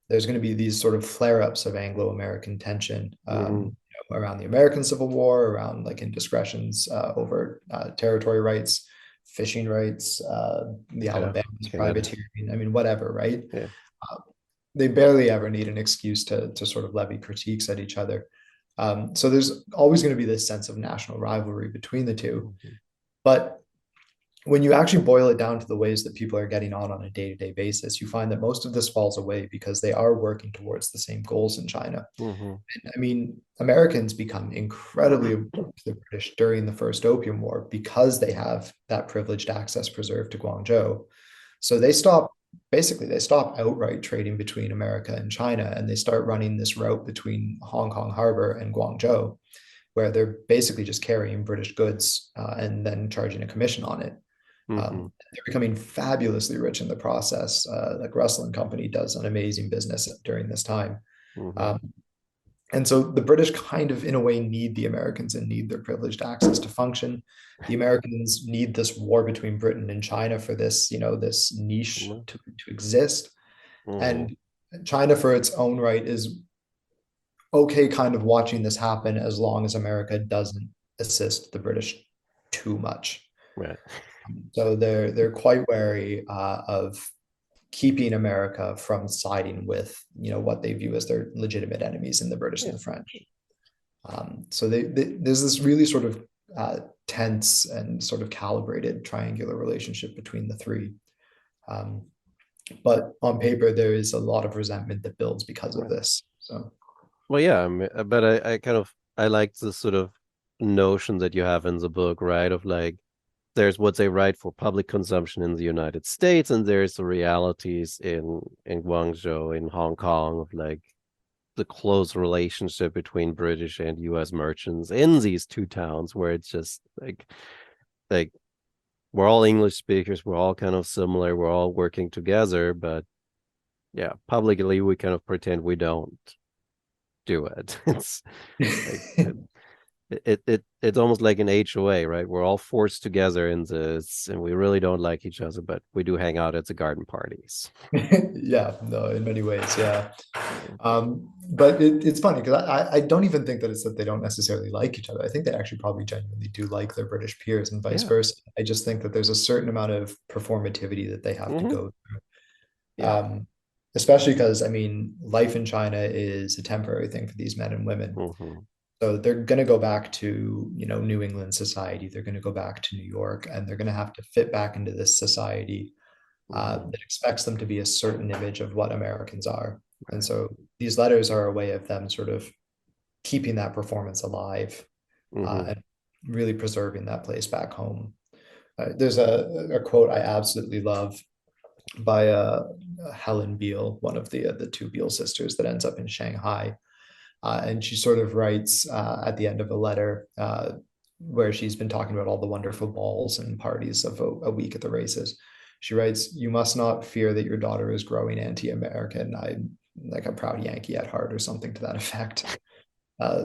there's going to be these sort of flare-ups of Anglo-American tension Mm-hmm. around the American Civil War, around like indiscretions over territory rights, fishing rights, the Yeah. Alabama's Canada. privateering. I mean, whatever, right? Yeah. Uh, they barely ever need an excuse to sort of levy critiques at each other. So there's always going to be this sense of national rivalry between the two. Mm-hmm. But when you actually boil it down to the ways that people are getting on a day-to-day basis, you find that most of this falls away because they are working towards the same goals in China. Mm-hmm. I mean, Americans become incredibly important to the British during the first Opium War because they have that privileged access preserved to Guangzhou. So they stop outright trading between America and China, and they start running this route between Hong Kong Harbor and Guangzhou, where they're basically just carrying British goods and then charging a commission on it. Mm-hmm. They're becoming fabulously rich in the process. Like Russell and Company does an amazing business during this time. Mm-hmm. Um, and so the British kind of, in a way, need the Americans and need their privileged access to function. The Americans need this war between Britain and China for this, this niche to exist. Mm-hmm. And China, for its own right, is okay kind of watching this happen as long as America doesn't assist the British too much. Right. So they're quite wary of keeping America from siding with what they view as their legitimate enemies in the British and Yeah. the French. So there's this really sort of tense and sort of calibrated triangular relationship between the three. Um, but on paper, there is a lot of resentment that builds because of Right. this. So Well, yeah, but I kind of I like the sort of notion that you have in the book, right? Of like there's what they write for public consumption in the United States, and there's the realities in Guangzhou, in Hong Kong, of like the close relationship between British and US merchants in these two towns, where it's just like we're all English speakers, we're all kind of similar, we're all working together, but yeah, publicly we kind of pretend we don't do it. It's like it's almost like an HOA, right? We're all forced together in this, and we really don't like each other, but we do hang out at the garden parties. yeah, no, in many ways, yeah. Yeah. But it's funny because I don't even think that it's that they don't necessarily like each other. I think they actually probably genuinely do like their British peers and vice Yeah. versa. I just think that there's a certain amount of performativity that they have to Hmm. go through. Yeah. Especially because, I mean, life in China is a temporary thing for these men and women. Hmm. So they're going to go back to, New England society. They're going to go back to New York, and they're going to have to fit back into this society Hmm. that expects them to be a certain image of what Americans are. And so these letters are a way of them sort of keeping that performance alive Hmm. and really preserving that place back home. There's a quote I absolutely love by Helen Beal, one of the two Beal sisters that ends up in Shanghai. And she sort of writes at the end of a letter where she's been talking about all the wonderful balls and parties of a week at the races. She writes, "You must not fear that your daughter is growing anti-American. I'm like a proud Yankee at heart," or something to that effect.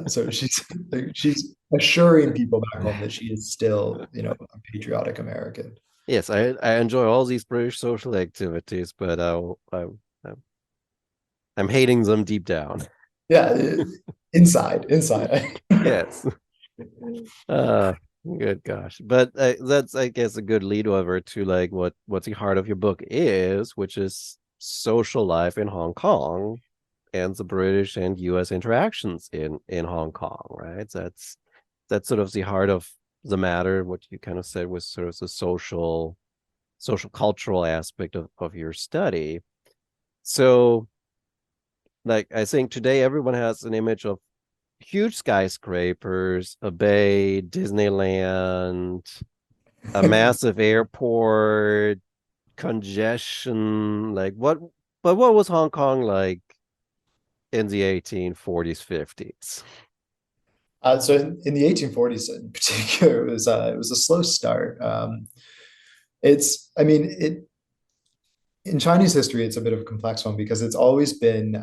So she's assuring people back home that she is still, a patriotic American. Yes, I enjoy all these British social activities, but I'm hating them deep down. Yeah, inside. Yes. Uh, good gosh. But that's, I guess, a good lead over to like what's the heart of your book is, which is social life in Hong Kong and the British and US interactions in Hong Kong, right? That's sort of the heart of the matter. What you kind of said was sort of the social cultural aspect of your study. So like I think today everyone has an image of huge skyscrapers, a bay, Disneyland, a massive airport, congestion. But what was Hong Kong like in the 1840s, 50s? So in the 1840s in particular, it was a slow start. I mean, in Chinese history, it's a bit of a complex one because it's always been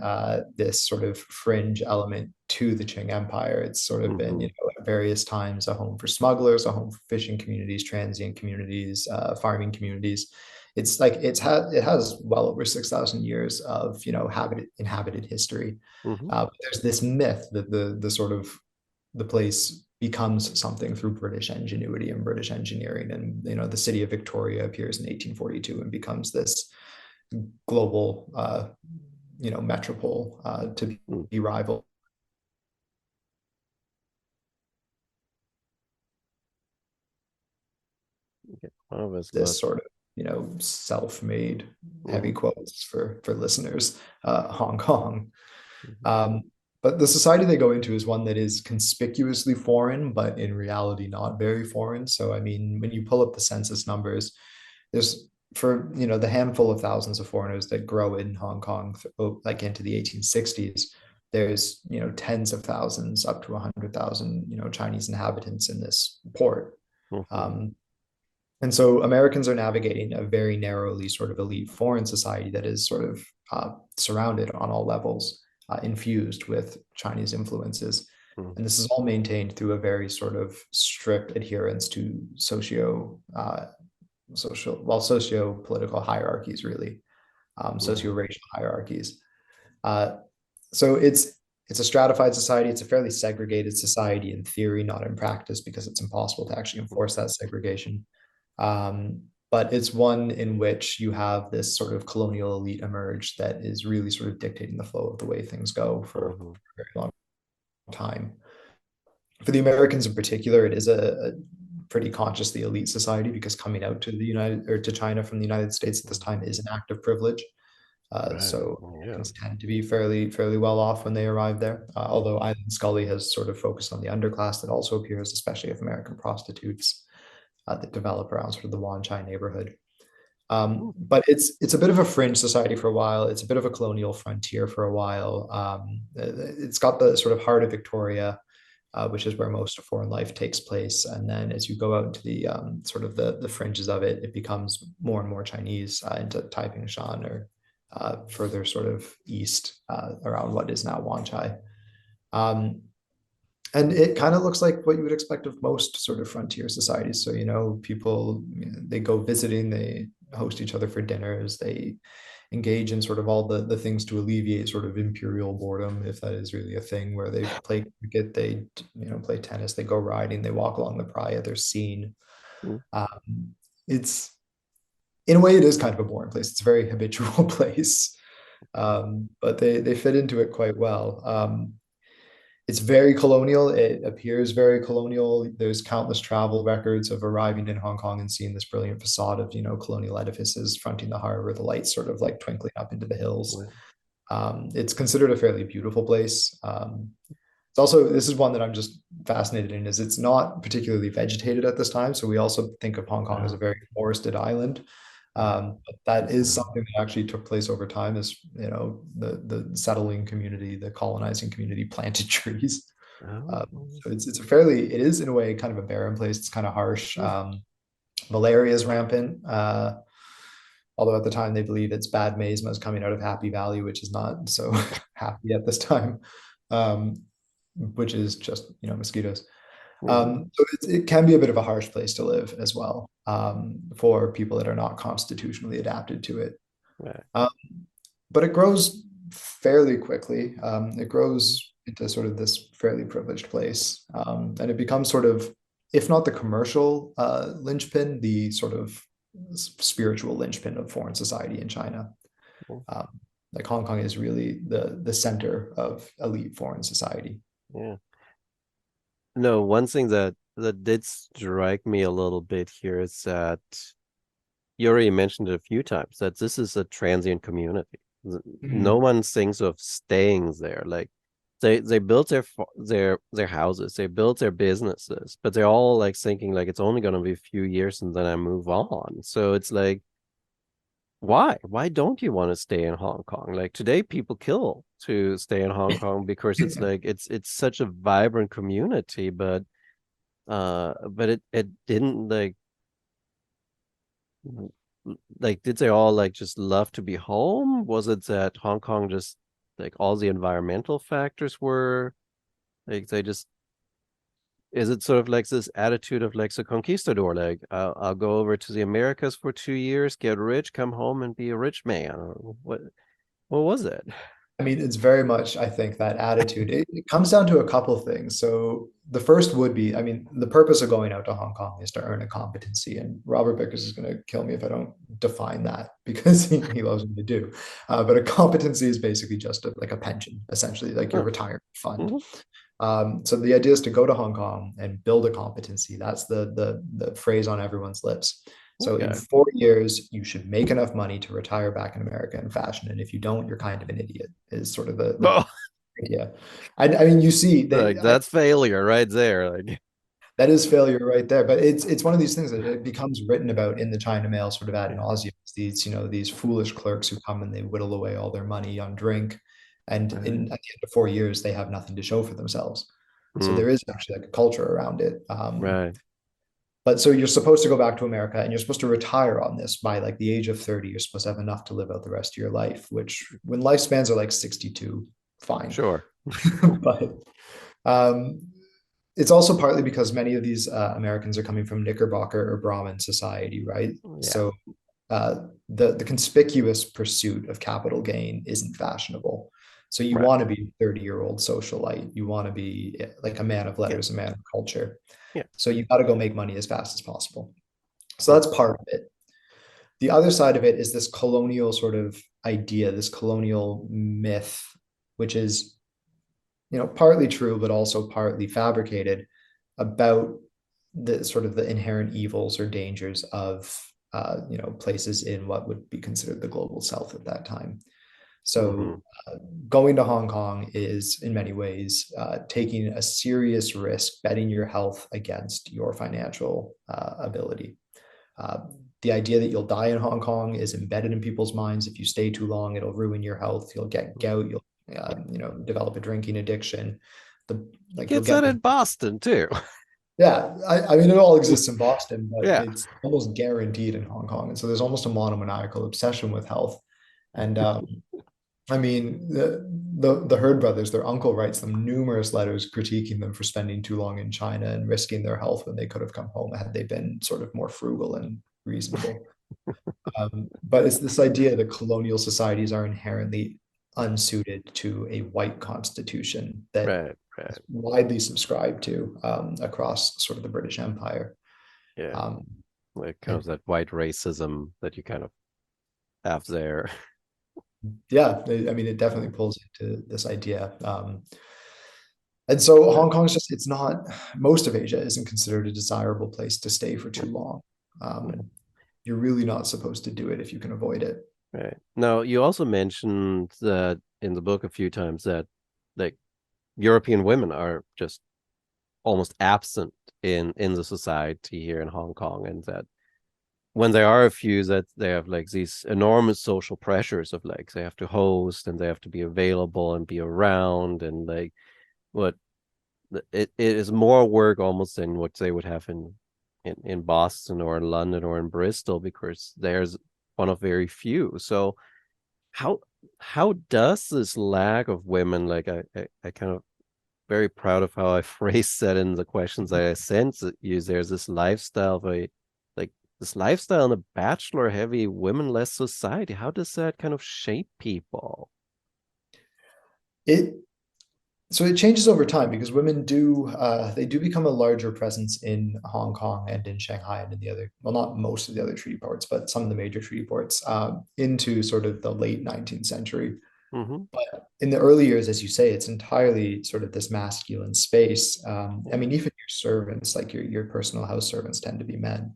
this sort of fringe element to the Qing Empire. It's sort of been, Mm-hmm. at various times a home for smugglers, a home for fishing communities, transient communities, farming communities. It's like it has well over 6,000 years of inhabited history. Mm-hmm. But there's this myth that the sort of the place becomes something through British ingenuity and British engineering, and the city of Victoria appears in 1842 and becomes this global, metropole to Mm. be rival Okay. One of us this lost. sort of self-made, heavy Mm-hmm. quotes for listeners, Hong Kong. Mm-hmm. Um, but the society they go into is one that is conspicuously foreign, but in reality not very foreign. So I mean, when you pull up the census numbers, there's for the handful of thousands of foreigners that grow in Hong Kong, like into the 1860s, there's tens of thousands up to 100,000 Chinese inhabitants in this port. Mm-hmm. Um, and so Americans are navigating a very narrowly sort of elite foreign society that is sort of surrounded on all levels, infused with Chinese influences. And this is all maintained through a very sort of strict adherence to socio-political hierarchies, really, Mm-hmm. socio-racial hierarchies. Uh, so it's a stratified society. It's a fairly segregated society in theory, not in practice, because it's impossible to actually enforce that segregation. But it's one in which you have this sort of colonial elite emerge that is really sort of dictating the flow of the way things go for Mm-hmm. a very long time. For the Americans in particular, it is a pretty consciously elite society because coming out to the United or to China from the United States at this time is an act of privilege. Right. So Yeah. Americans tend to be fairly well off when they arrive there. Although Mm-hmm. Island Scully has sort of focused on the underclass that also appears, especially of American prostitutes that develop around sort of the Wan Chai neighborhood. But it's a bit of a fringe society for a while. It's a bit of a colonial frontier for a while. It's got the sort of heart of Victoria, which is where most of foreign life takes place. And then as you go out into the sort of the fringes of it, it becomes more and more Chinese into Taiping Shan or further sort of east around what is now Wan Chai. Um, and it kind of looks like what you would expect of most sort of frontier societies. So, people, they go visiting, they host each other for dinners, they engage in sort of all the things to alleviate sort of imperial boredom, if that is really a thing, where they play cricket, they, play tennis, they go riding, they walk along the Praya, they're seen. Mm-hmm. Um, it's, in a way, it is kind of a boring place. It's a very habitual place. But they fit into it quite well. It's very colonial. It appears very colonial. There's countless travel records of arriving in Hong Kong and seeing this brilliant facade of, colonial edifices fronting the harbor, the lights sort of like twinkling up into the hills. It's considered a fairly beautiful place. It's also, this is one that I'm just fascinated in, is it's not particularly vegetated at this time. So we also think of Hong Kong as a very forested island. But that is something that actually took place over time as, the settling community, the colonizing community planted trees. Oh. So it is in a way kind of a barren place. It's kind of harsh. Malaria is rampant. Although at the time they believe it's bad meismas coming out of Happy Valley, which is not so happy at this time, which is just, mosquitoes. Mm-hmm. So it can be a bit of a harsh place to live as well, for people that are not constitutionally adapted to it. Right. Um, but it grows fairly quickly. It grows into sort of this fairly privileged place, and it becomes sort of, if not the commercial linchpin, the sort of spiritual linchpin of foreign society in China. Mm-hmm. Um, like Hong Kong is really the center of elite foreign society. Yeah. No, one thing that did strike me a little bit here is that you already mentioned it a few times that this is a transient community. No Mhm. one thinks of staying there. Like they built their houses, they built their businesses, but they're all like thinking like it's only gonna be a few years and then I move on. So it's like, why? Why don't you want to stay in Hong Kong? Like today, people kill to stay in Hong Kong because it's like it's such a vibrant community, but it didn't like did they all like just love to be home? Was it that Hong Kong just like all the environmental factors were like they just is it sort of like this attitude of like the conquistador, like I'll go over to the Americas for 2 years, get rich, come home and be a rich man, or what was it? I mean, it's very much, I think, that attitude. It comes down to a couple of things. So the first would be, I mean, the purpose of going out to Hong Kong is to earn a competency. And Robert Vickers is going to kill me if I don't define that because he loves me to do. But a competency is basically just like a pension, essentially, like your Huh. retirement fund. Hmm. So the idea is to go to Hong Kong and build a competency. That's the phrase on everyone's lips. So in Okay. 4 years, you should make enough money to retire back in America in fashion. And if you don't, you're kind of an idiot, is sort of the Oh, idea. I mean, you see, like that's failure right there. Like, that is failure right there. But it's one of these things that it becomes written about in the China Mail sort of ad yeah. nauseum. These, these foolish clerks who come and they whittle away all their money on drink. And Right. at the end of 4 years, they have nothing to show for themselves. So Mm, there is actually like a culture around it. right. But so you're supposed to go back to America and you're supposed to retire on this by like the age of 30. You're supposed to have enough to live out the rest of your life, which when lifespans are like 62, fine. Sure. But um, it's also partly because many of these Americans are coming from Knickerbocker or Brahmin society, right? Yeah. So uh, the conspicuous pursuit of capital gain isn't fashionable. So you Right. want to be a 30-year-old socialite. You want to be like a man of Yeah. letters, a man of culture. Yeah. So you got to go make money as fast as possible. So Mm, that's part of it. The other side of it is this colonial sort of idea, this colonial myth, which is, partly true, but also partly fabricated about the sort of the inherent evils or dangers of, places in what would be considered the global south at that time. mhm. So going to Hong Kong is in many ways taking a serious risk, betting your health against your financial ability. Uh, the idea that you'll die in Hong Kong is embedded in people's minds. If you stay too long, it'll ruin your health. You'll get gout. You'll, develop a drinking addiction. It You'll gets get that in Boston too. yeah. I mean, it all exists in Boston, but Yeah. it's almost guaranteed in Hong Kong. And so there's almost a monomaniacal obsession with health. And I mean, the Heard brothers, their uncle writes them numerous letters critiquing them for spending too long in China and risking their health when they could have come home had they been sort of more frugal and reasonable. But it's this idea that colonial societies are inherently unsuited to a white constitution that Right. Right. is widely subscribed to across sort of the British Empire. Yeah. Um, Like kind and of that white racism that you kind of have there. yeah, I mean, it definitely pulls into this idea. And so Right. Hong Kong's just, it's not, most of Asia isn't considered a desirable place to stay for too long. Right. You're really not supposed to do it if you can avoid it. Right. Now, you also mentioned that in the book a few times that like European women are just almost absent in the society here in Hong Kong, and that when there are a few that they have like these enormous social pressures of like they have to host and they have to be available and be around and like what it is more work almost than what they would have in Boston or in London or in Bristol because there's one of very few. So how how does this lack of women like I kind of very proud of how I phrased that in the questions that I sent you. There's this lifestyle of a like this lifestyle in a bachelor heavy women-less society. How does that kind of shape people? It so it changes over time because women do they do become a larger presence in Hong Kong and in Shanghai and in the other, well, not most of the other treaty ports, but some of the major treaty ports into sort of the late 19th century. Mm-hmm. But in the early years, as you say, it's entirely sort of this masculine space. I Yeah. mean, even your servants, like your personal house servants, tend to be men.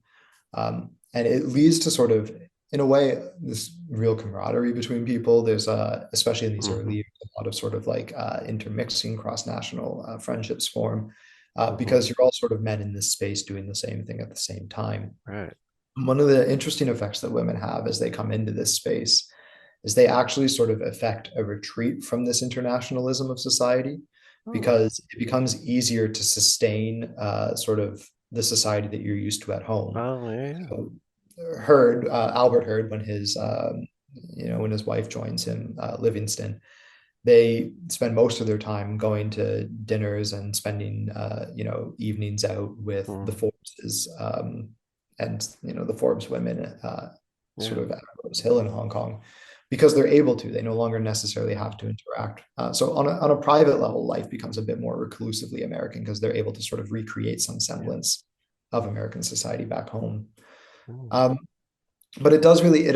And it leads to sort of, in a way, this real camaraderie between people. There's especially in these Mm-hmm. early years, a lot of sort of like intermixing cross-national friendships form Mm-hmm. because you're all sort of men in this space doing the same thing at the same time. Right. One of the interesting effects that women have as they come into this space is they actually sort of affect a retreat from this internationalism of society Oh. because it becomes easier to sustain sort of the society that you're used to at home. Oh yeah. So Heard, Albert Heard, when when his wife joins him, Livingston, they spend most of their time going to dinners and spending evenings out with the Mm. Forbeses, and the Forbes women, sort Yeah. of at Rose Hill in Hong Kong, because they're able to. They no longer necessarily have to interact. So on a private level, life becomes a bit more reclusively American because they're able to sort of recreate some Yeah. semblance of American society back home. Mm. Um, but it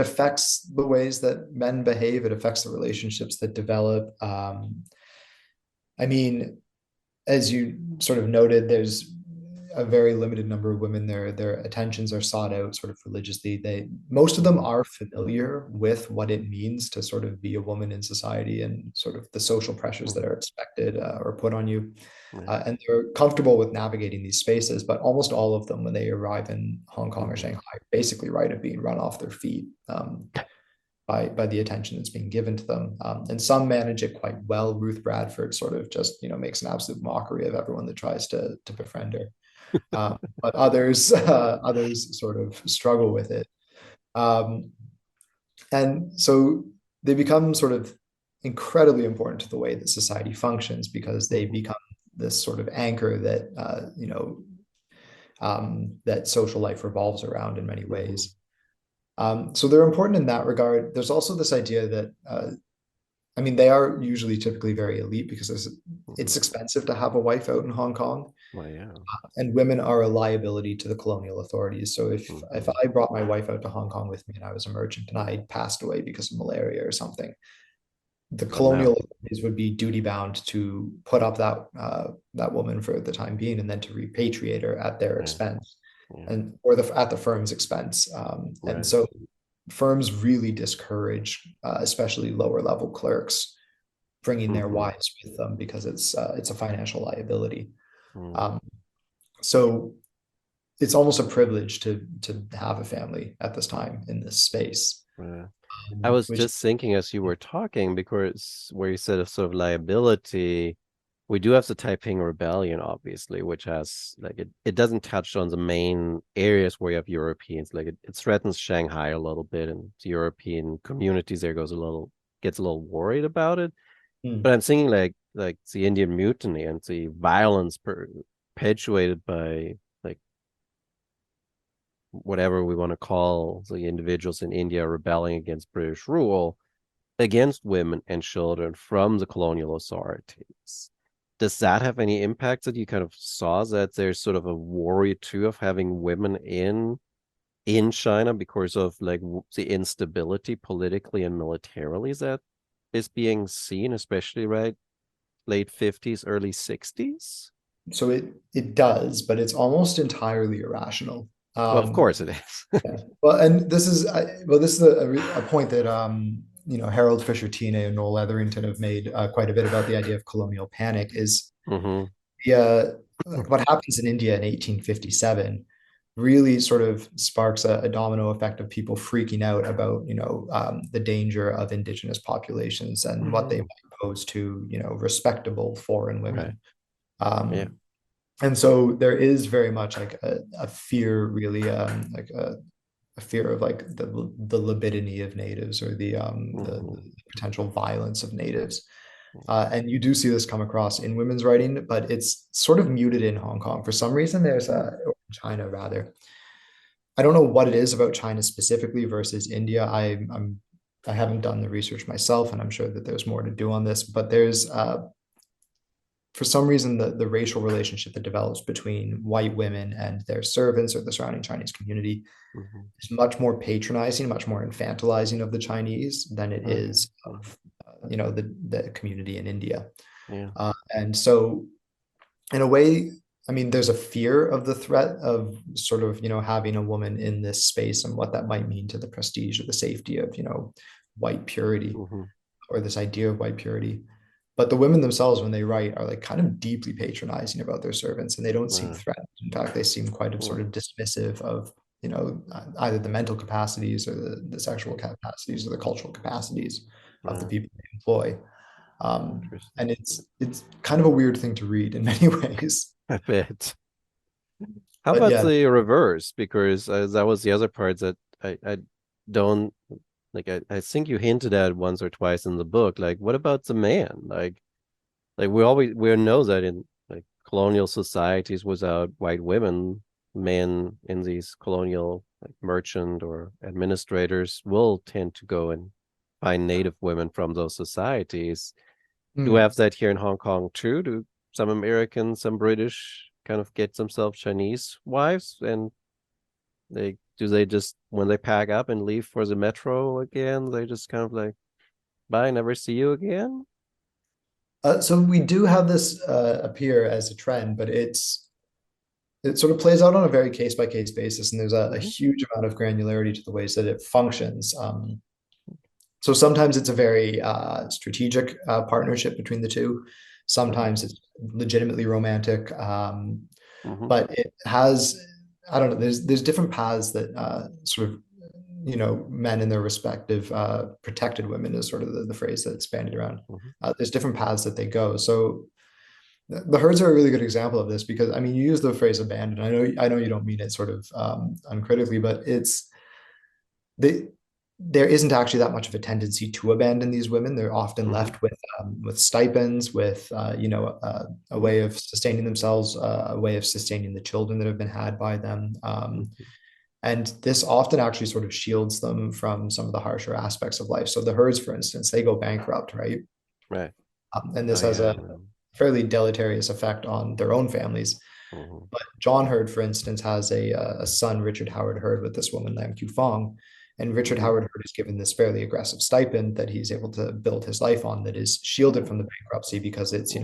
affects the ways that men behave. It affects the relationships that develop. I mean, as you sort of noted, there's a very limited number of women. Their attentions are sought out sort of religiously. Most of them Mhm. are familiar with what it means to sort of be a woman in society and sort of the social pressures that Mhm. are expected, or put on you. Yeah. And they're comfortable with navigating these spaces, but almost all of them, when they arrive in Hong Kong or Mhm. Shanghai, basically right at being run off their feet, by the attention that's being given to them. And some manage it quite well. Ruth Bradford sort of just makes an absolute mockery of everyone that tries to befriend her. But others sort of struggle with it. Um, and so they become sort of incredibly important to the way that society functions, because they Mhm. become this sort of anchor that that social life revolves around in many Mhm. ways. So they're important in that regard. There's also this idea that, I mean, they are usually typically very elite because it's Mhm. expensive to have a wife out in Hong Kong, Well, yeah. and women are a liability to the colonial authorities. So if Mhm. I brought my wife out to Hong Kong with me and I was a merchant and I passed away because of malaria or something, the But now. colonial authorities would be duty bound to put up that woman for the time being, and then to repatriate her at their Yeah. expense, Yeah. and or at the firm's expense. And Right. so firms really discourage, especially lower level clerks, bringing their Mhm. wives with them, because it's a financial liability. Mm. Um, so it's almost a privilege to have a family at this time in this space, Right. I was which just thinking as you were talking, because where you said of sort of liability, we do have the Taiping Rebellion, obviously, which has like it doesn't touch on the main areas where you have Europeans. Like it threatens Shanghai a little bit, and the European communities there gets a little worried about it. But mm, I'm thinking like the Indian Mutiny and the violence perpetuated by like whatever we want to call the individuals in India rebelling against British rule, against women and children from the colonial authorities. Does that have any impact that you kind of saw that there's sort of a worry too of having women in China because of like the instability politically and militarily that is being seen, especially right late 50s, early 60s? so it does, but it's almost entirely irrational. Well, of course it is. Yeah. Well, and this is a point that Harold Fisher Tine and Noel Etherington have made, quite a bit, about the idea of colonial panic. Is Hmm. the like what happens in India in 1857 really sort of sparks a domino effect of people freaking out about the danger of indigenous populations and what they Hmm. might pose to respectable foreign Right. women. Yeah. And so there is very much like a fear, really, like a fear of like the libidiny of natives, or the Hmm. potential violence of natives. And you do see this come across in women's writing, but it's sort of muted in Hong Kong for some reason. Or China rather. I don't know what it is about China specifically versus India. I haven't done the research myself, and I'm sure that there's more to do on this. But there's for some reason the racial relationship that develops between white women and their servants or the surrounding Chinese community Hmm. is much more patronizing, much more infantilizing of the Chinese than it Okay. is Yeah. of the community in India. Yeah. And so, in a way, I mean, there's a fear of the threat of sort of having a woman in this space and what that might mean to the prestige or the safety of white purity, Hmm. or this idea of white purity. But the women themselves, when they write, are like kind of deeply patronizing about their servants, and they don't seem Right. threatened. In fact, they seem quite sort Yeah. of dismissive of either the mental capacities or the sexual capacities or the cultural capacities of the Right. people they employ. And Interesting. it's kind of a weird thing to read in many ways. I bet. How But about yeah, the reverse? Because that was the other part that I don't like I think you hinted at once or twice in the book. Like, what about the man? Like we know that in like colonial societies without white women, men in these colonial like merchant or administrators will tend to go and find native women from those societies. Do we Hmm. have that here in Hong Kong too? Do some Americans, some British kind of get themselves Chinese wives and they just when they pack up and leave for the metro again, they just kind of like bye, never see you again? So we do have this appear as a trend, but it sort of plays out on a very case by case basis, and there's a Mm-hmm. huge amount of granularity to the ways that it functions. So sometimes it's a very strategic partnership between the two. Right. Sometimes it's legitimately romantic, Mm-hmm. but it has, I don't know. There's different paths that sort of men in their respective protected women is sort of the phrase that's bandied around. Mm-hmm. There's different paths that they go. So the herds are a really good example of this because I mean you use the phrase abandoned. I know you don't mean it sort of uncritically, but it's they there isn't actually that much of a tendency to abandon these women. They're often Mm-hmm. left with stipends, with a way of sustaining themselves, a way of sustaining the children that have been had by them. Mm-hmm. And this often actually sort of shields them from some of the harsher aspects of life. So the herds, for instance, they go bankrupt, right? Right. And Oh this has yeah. a fairly deleterious effect on their own families. Mm-hmm. But John Hurd, for instance, has a son, Richard Howard Hurd, with this woman, Lam Q Fong. And Richard Mm-hmm. Howard Hurd is given this fairly aggressive stipend that he's able to build his life on that is shielded from the bankruptcy because it's,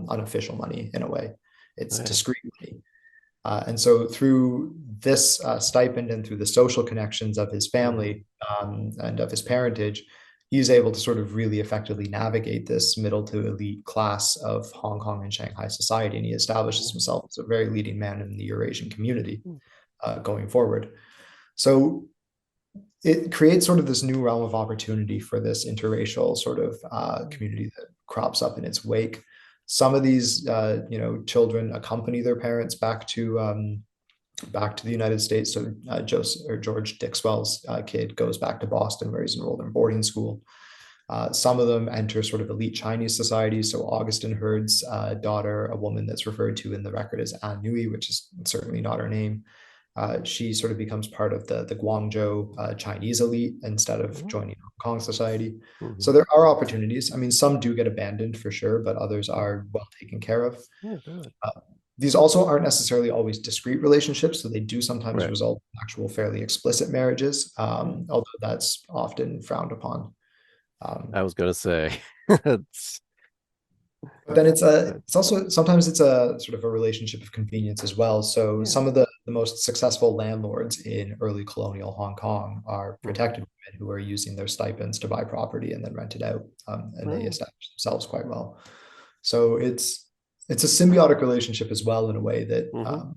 unofficial money in a way. It's Right. discreet money. And so through this stipend and through the social connections of his Mm-hmm. family and of his parentage, he's able to sort of really effectively navigate this middle to elite class of Hong Kong and Shanghai society. And he establishes himself as a very leading man in the Eurasian community Mm-hmm. going forward. So it creates sort of this new realm of opportunity for this interracial sort of community that crops up in its wake. Some of these, children accompany their parents back to the United States. So Joseph or George Dixwell's kid goes back to Boston, where he's enrolled in boarding school. Some of them enter sort of elite Chinese societies. So Augustine Hurd's daughter, a woman that's referred to in the record as An Nui, which is certainly not her name, she sort of becomes part of the Guangzhou Chinese elite instead of joining Hong Kong society. Mm-hmm. So there are opportunities. I mean, some do get abandoned for sure, but others are well taken care of. Yeah, good. These also aren't necessarily always discrete relationships, so they do sometimes Right. result in actual fairly explicit marriages, Mm. although that's often frowned upon. I Um, was gonna say it's but then but it's also sometimes it's a sort of a relationship of convenience as well. So yeah. some of the most successful landlords in early colonial Hong Kong are Mm-hmm. protected women who are using their stipends to buy property and then rent it out, and they Right. establish themselves quite well. So it's a symbiotic relationship as well in a way that Mm-hmm.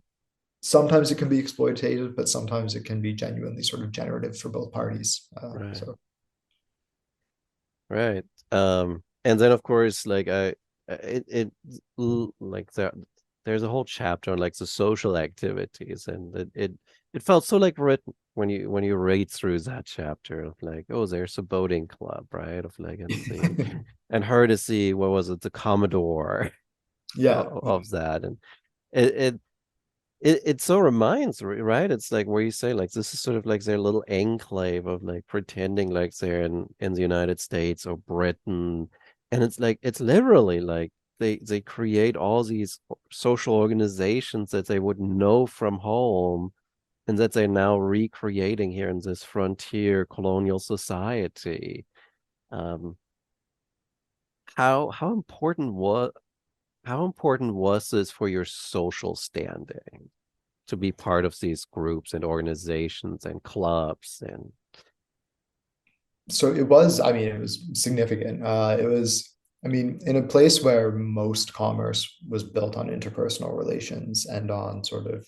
sometimes it can be exploitative, but sometimes it can be genuinely sort of generative for both parties. Right. So Right. And then of course, like like there's a whole chapter on like the social activities, and it felt so like written when you read through that chapter of like, oh, there's a boating club, right? Of like and her to see what was it, the Commodore yeah, of that, and it it it so reminds, right? It's like where you say like this is sort of like their little enclave of like pretending like they're in the United States or Britain, and it's like it's literally like they create all these social organizations that they would know from home and that they're now recreating here in this frontier colonial society. Um, how important was this for your social standing? To be part of these groups and organizations and clubs and so it was, I mean, it was significant. It was, I mean, in a place where most commerce was built on interpersonal relations and on sort of,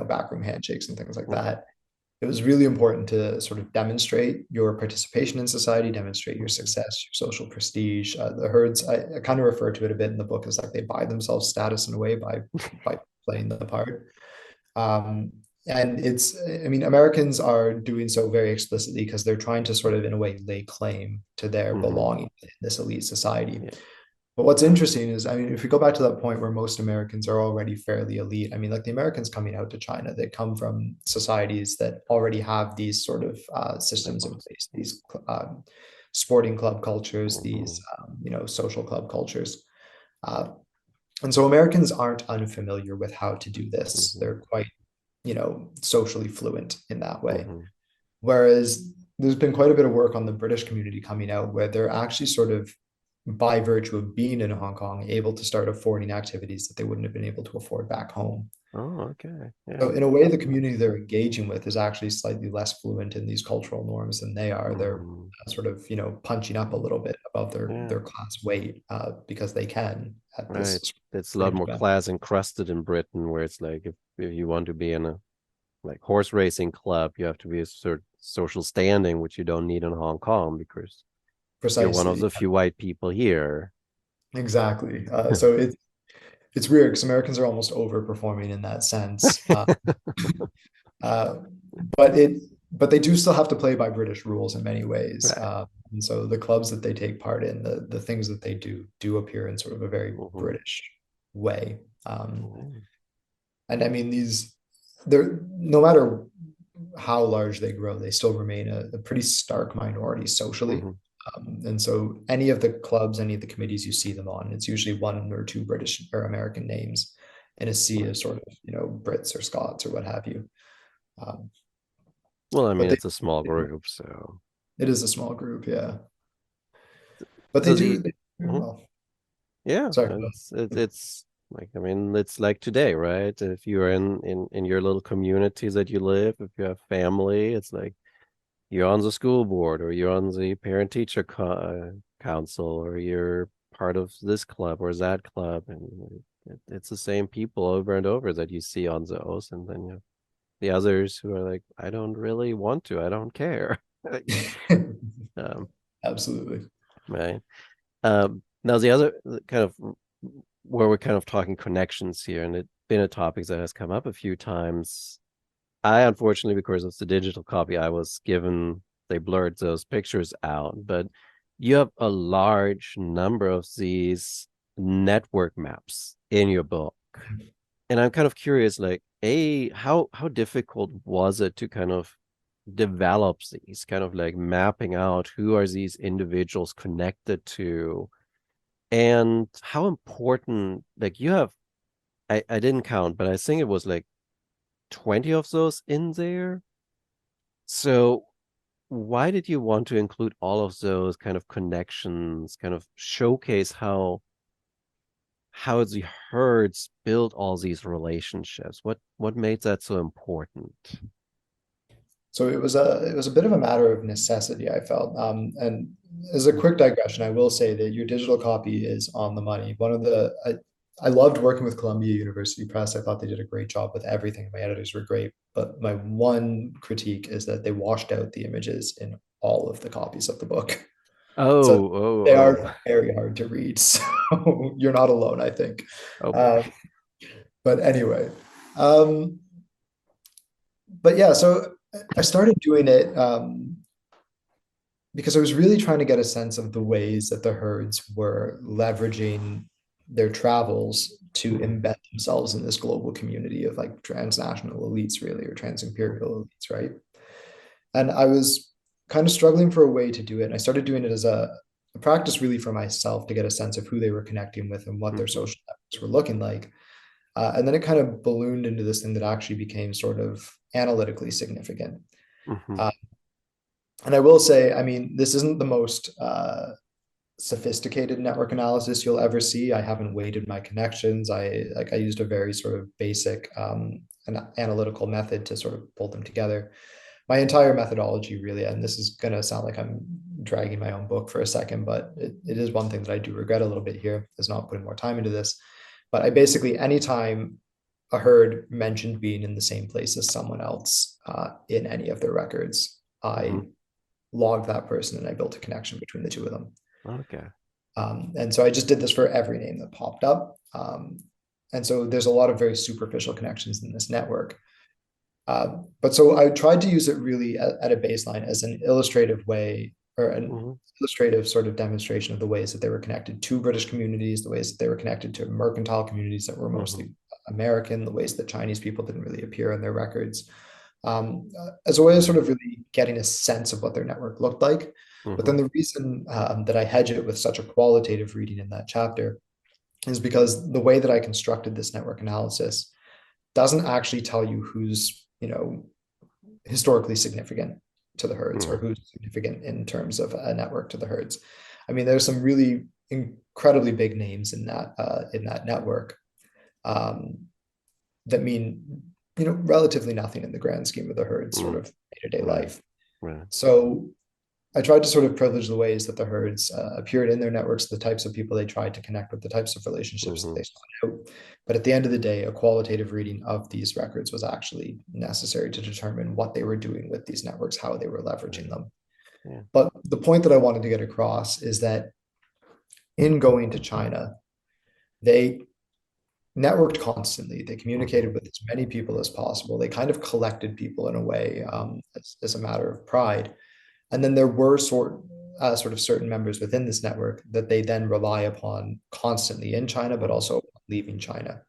backroom handshakes and things like mhm, that. It was really important to sort of demonstrate your participation in society, demonstrate your mhm, success, your social prestige. The herds, I kind of refer to it a bit in the book as like they buy themselves status in a way by playing the part. Um, and I mean, Americans are doing so very explicitly because they're trying to sort of, in a way, lay claim to their Hmm. belonging in this elite society. Yeah. But what's interesting is, I mean, if we go back to that point where most Americans are already fairly elite, I mean, like the Americans coming out to China, they come from societies that already have these sort of systems in Symbols. place, these sporting club cultures, these, Hmm. social club cultures. Uh, and so Americans aren't unfamiliar with how to do this. Hmm. They're quite, socially fluent in that way. Hmm. Whereas there's been quite a bit of work on the British community coming out where they're actually sort of, by virtue of being in Hong Kong, able to start affording activities that they wouldn't have been able to afford back home. Oh, okay. So Yeah. in a way, the community they're engaging with is actually slightly less fluent in these cultural norms than they are. They're Hmm. sort of, punching up a little bit above their Yeah. class weight because they can at Right. this It's a lot fringe more event. class encrusted in Britain, where it's like if you want to be in a like horse racing club, you have to be a certain social standing, which you don't need in Hong Kong because you're one of Precisely. the few white people here. Exactly. So it's weird because Americans are almost overperforming in that sense. Uh, but they do still have to play by British rules in many ways. Right. And so the clubs that they take part in, the things that they do appear in sort of a very Hmm. British way. Hmm. And I mean, they're no matter how large they grow, they still remain a pretty stark minority socially. Hmm. And so any of the clubs, any of the committees you see them on, it's usually one or two British or American names in a sea Right. of sort of, Brits or Scots or what have you. Um, Well, I but mean, it's a small group, so it is a small group, yeah. But so the they do mhm. well. Yeah, Sorry. it's like I mean, it's like today, right? If you're in your little communities that you live, if you have family, it's like you're on the school board or you're on the parent teacher council or you're part of this club or that club, and it's the same people over and over that you see on those, and then you have the others who are like, I don't really want to, I don't care. um, Absolutely. right. Now the other kind of where we're kind of talking connections here, and it's been a topic that has come up a few times. I unfortunately, because it's the digital copy I was given, they blurred those pictures out, but you have a large number of these network maps in your book. And I'm kind of curious, like, how difficult was it to kind of develop these, kind of like mapping out who are these individuals connected to, and how important, like you have, I didn't count, but I think it was like 20 of those in there. So why did you want to include all of those kind of connections, kind of showcase how the herds build all these relationships? What made that so important? So it was a bit of a matter of necessity, I felt. And as a quick digression, I will say that your digital copy is on the money. I loved working with Columbia University Press. I thought they did a great job with everything. My editors were great, but my one critique is that they washed out the images in all of the copies of the book. So Oh, they oh, are oh, very hard to read. So you're not alone, I think. oh boy. Um, but anyway, um, but yeah, so I started doing it because I was really trying to get a sense of the ways that the herds were leveraging their travels to Mhm. embed themselves in this global community of like transnational elites, really, or transimperial elites, right? And I was kind of struggling for a way to do it. And I started doing it as a practice really for myself to get a sense of who they were connecting with and what their Mhm. social networks were looking like. And then it kind of ballooned into this thing that actually became sort of analytically significant. Mhm. Uh, and I will say, I mean, this isn't the most sophisticated network analysis you'll ever see. I haven't weighted my connections. I used a very sort of basic an analytical method to sort of pull them together. My entire methodology really, and this is going to sound like I'm dragging my own book for a second, but it is one thing that I do regret a little bit here, is not putting more time into this. But I basically, anytime a herd mentioned being in the same place as someone else in any of their records, I Mhm. logged that person and I built a connection between the two of them. Okay. And so I just did this for every name that popped up. And so there's a lot of very superficial connections in this network. But so I tried to use it really at a baseline as an illustrative way or an Mm-hmm. illustrative sort of demonstration of the ways that they were connected to British communities, the ways that they were connected to mercantile communities that were Mm-hmm. mostly American, the ways that Chinese people didn't really appear in their records, as a way of sort Right. of really getting a sense of what their network looked like. But Mm-hmm. then the reason that I hedge it with such a qualitative reading in that chapter is because the way that I constructed this network analysis doesn't actually tell you who's, historically significant to the herds or Mm-hmm. who's significant in terms of a network to the herds. I mean, there's some really incredibly big names in that network um, that mean relatively nothing in the grand scheme of the herd's sort Mm. of day-to-day Right. life. Right. So I tried to sort of privilege the ways that the herds appeared in their networks, the types of people they tried to connect with, the types of relationships that Mm-hmm. they sought out. But at the end of the day, a qualitative reading of these records was actually necessary to determine what they were doing with these networks, how they were leveraging Right. them. Yeah. But the point that I wanted to get across is that in going to China, they networked constantly. They Mm-hmm. communicated with as many people as possible. They kind of collected people in a way as a matter of pride. And then there were sort of certain members within this network that they then rely upon constantly in China, but Mm-hmm. also leaving China.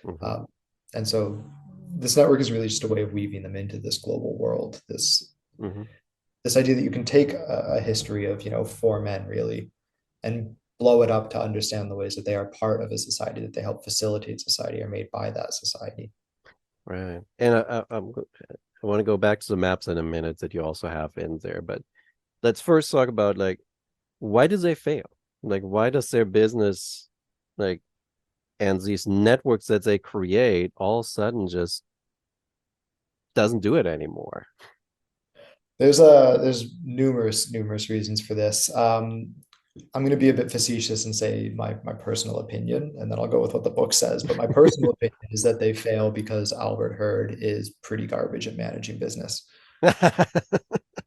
Mm-hmm. Um, and so this network is really just a way of weaving them into this global world. Mm-hmm. This idea that you can take a history of four men really and blow it up to understand the ways that they are part of a society, that they help facilitate society, are made by that society. Right. And I want to go back to the maps in a minute that you also have in there, but let's first talk about like why do they fail? Like why does their business like and these networks that they create all of a sudden just doesn't do it anymore? There's numerous reasons for this. I'm going to be a bit facetious and say my personal opinion, and then I'll go with what the book says. But my personal opinion is that they fail because Albert Herd is pretty garbage at managing business.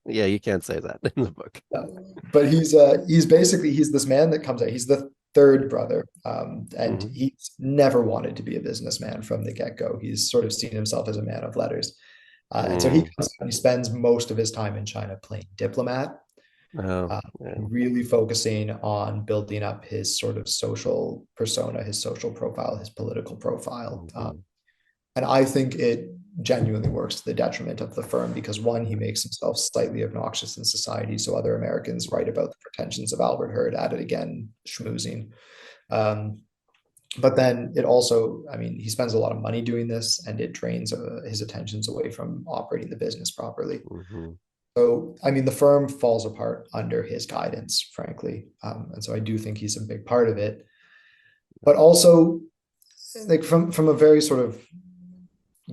Yeah, you can't say that in the book. Uh, but he's basically he's this man that comes out. He's the third brother, and Mm-hmm. he's never wanted to be a businessman from the get go. He's sort of seen himself as a man of letters, and so he Mm. comes out and he spends most of his time in China playing diplomat, Oh, yeah. really focusing on building up his sort of social persona, his social profile, his political profile. Mm-hmm. And I think it genuinely works to the detriment of the firm because one, he makes himself slightly obnoxious in society. So other Americans write about the pretensions of Albert Herd at it again, schmoozing. Um, but then it also, I mean, he spends a lot of money doing this and it drains his attentions away from operating the business properly. Mm-hmm. So, I mean, the firm falls apart under his guidance, frankly. And so I do think he's a big part of it. But also, like from a very sort of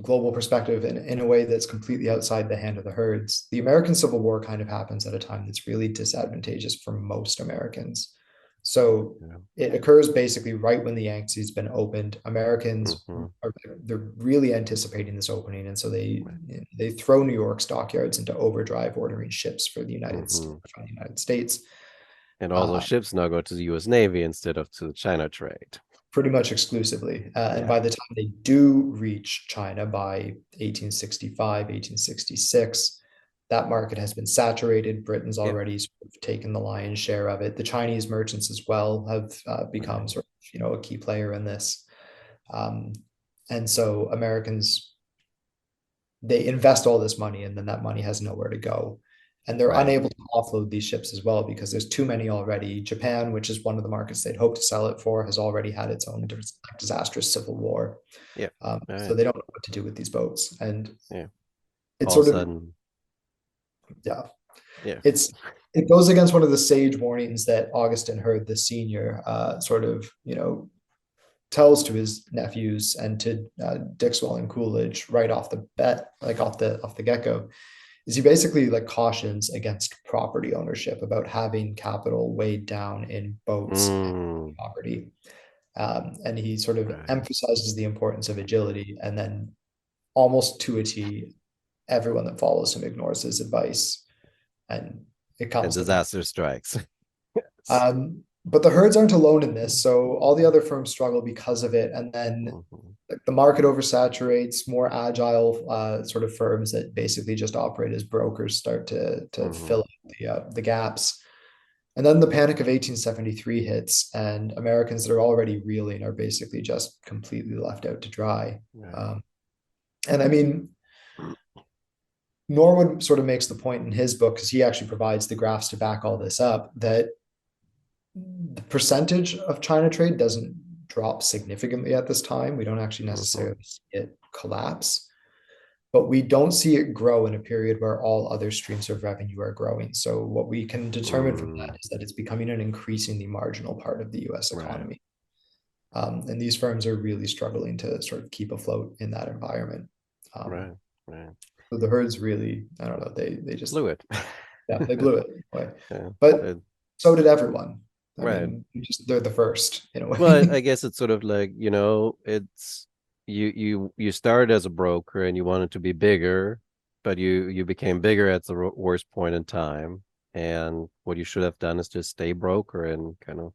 global perspective in a way that's completely outside the hand of the herds, the American Civil War kind of happens at a time that's really disadvantageous for most Americans. So Yeah. it occurs basically right when the Yangtze's been opened. Americans Mm-hmm. are they're really anticipating this opening, and so Right. they throw New York stockyards into overdrive, ordering ships for Mm-hmm. from the United States. And all those Uh, ships now go to the US Navy instead of to the China trade. Pretty much exclusively. And Yeah. by the time they do reach China by 1865, 1866, that market has been saturated. Britain's Yep. already sort of taken the lion's share of it. The Chinese merchants as well have become Right. sort of, a key player in this. Um, and so Americans, they invest all this money and then that money has nowhere to go. And they're Right. unable to offload these ships as well because there's too many already. Japan, which is one of the markets they'd hoped to sell it for, has already had its own disastrous civil war. Yep. All So right. they don't know what to do with these boats. And Yeah. it's All of a sort of, sudden. yeah, Yeah. it's, it goes against one of the sage warnings that Augustine Heard the senior sort of, tells to his nephews and to Dixwell and Coolidge right off the bat, like off the get go, is he basically like cautions against property ownership about having capital weighed down in boats and Mm. property. And he sort of Right. emphasizes the importance of agility, and then almost to a T, everyone that follows him ignores his advice, and it And comes to disaster strikes. um, but the herds aren't alone in this. So all the other firms struggle because of it. And then Mhm. like, the market oversaturates, more agile sort of firms that basically just operate as brokers start to Mhm. fill out the gaps. And then the Panic of 1873 hits, and Americans that are already reeling are basically just completely left out to dry. Right. Um, and I mean, Norwood sort of makes the point in his book, because he actually provides the graphs to back all this up, that the percentage of China trade doesn't drop significantly at this time. We don't actually Mhm. necessarily see it collapse, but we don't see it grow in a period where all other streams of revenue are growing. So what we can determine from that Mm. is that it's becoming an increasingly marginal part of the US Right. economy. And these firms are really struggling to sort of keep afloat in that environment. Um, Right. Right. so the herds really, I don't know, they just, Blew it. yeah, they blew it away. Yeah. But It- so did everyone. I right. mean, they're the first in a Well, way. I guess it's sort of like, it's you started as a broker and you wanted to be bigger, but you became bigger at the worst point in time. And what you should have done is just stay broker and kind of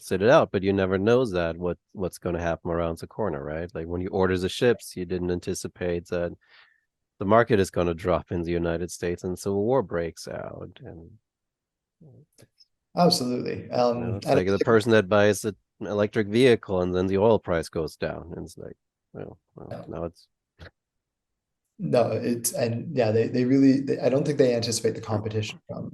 sit it out. But you never knows that what's going to happen around the corner, right? Like when you order the ships, you didn't anticipate that the market is going to drop in the United States and civil war breaks out. And Absolutely. it's And like the person that buys an electric vehicle and then the oil price goes down. And it's like, well, yeah, now it's no, it's and yeah, they really I don't think they anticipate the competition from